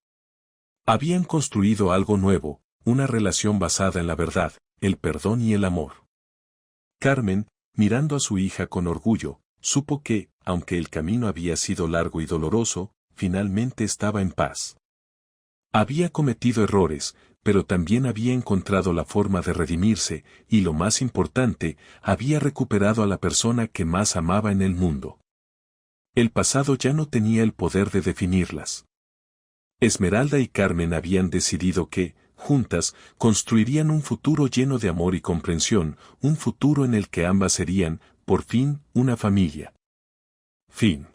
Habían construido algo nuevo, una relación basada en la verdad, el perdón y el amor. Carmen, mirando a su hija con orgullo, supo que, aunque el camino había sido largo y doloroso, finalmente estaba en paz. Había cometido errores, pero también había encontrado la forma de redimirse, y lo más importante, había recuperado a la persona que más amaba en el mundo. El pasado ya no tenía el poder de definirlas. Esmeralda y Carmen habían decidido que, juntas, construirían un futuro lleno de amor y comprensión, un futuro en el que ambas serían, por fin, una familia. Fin.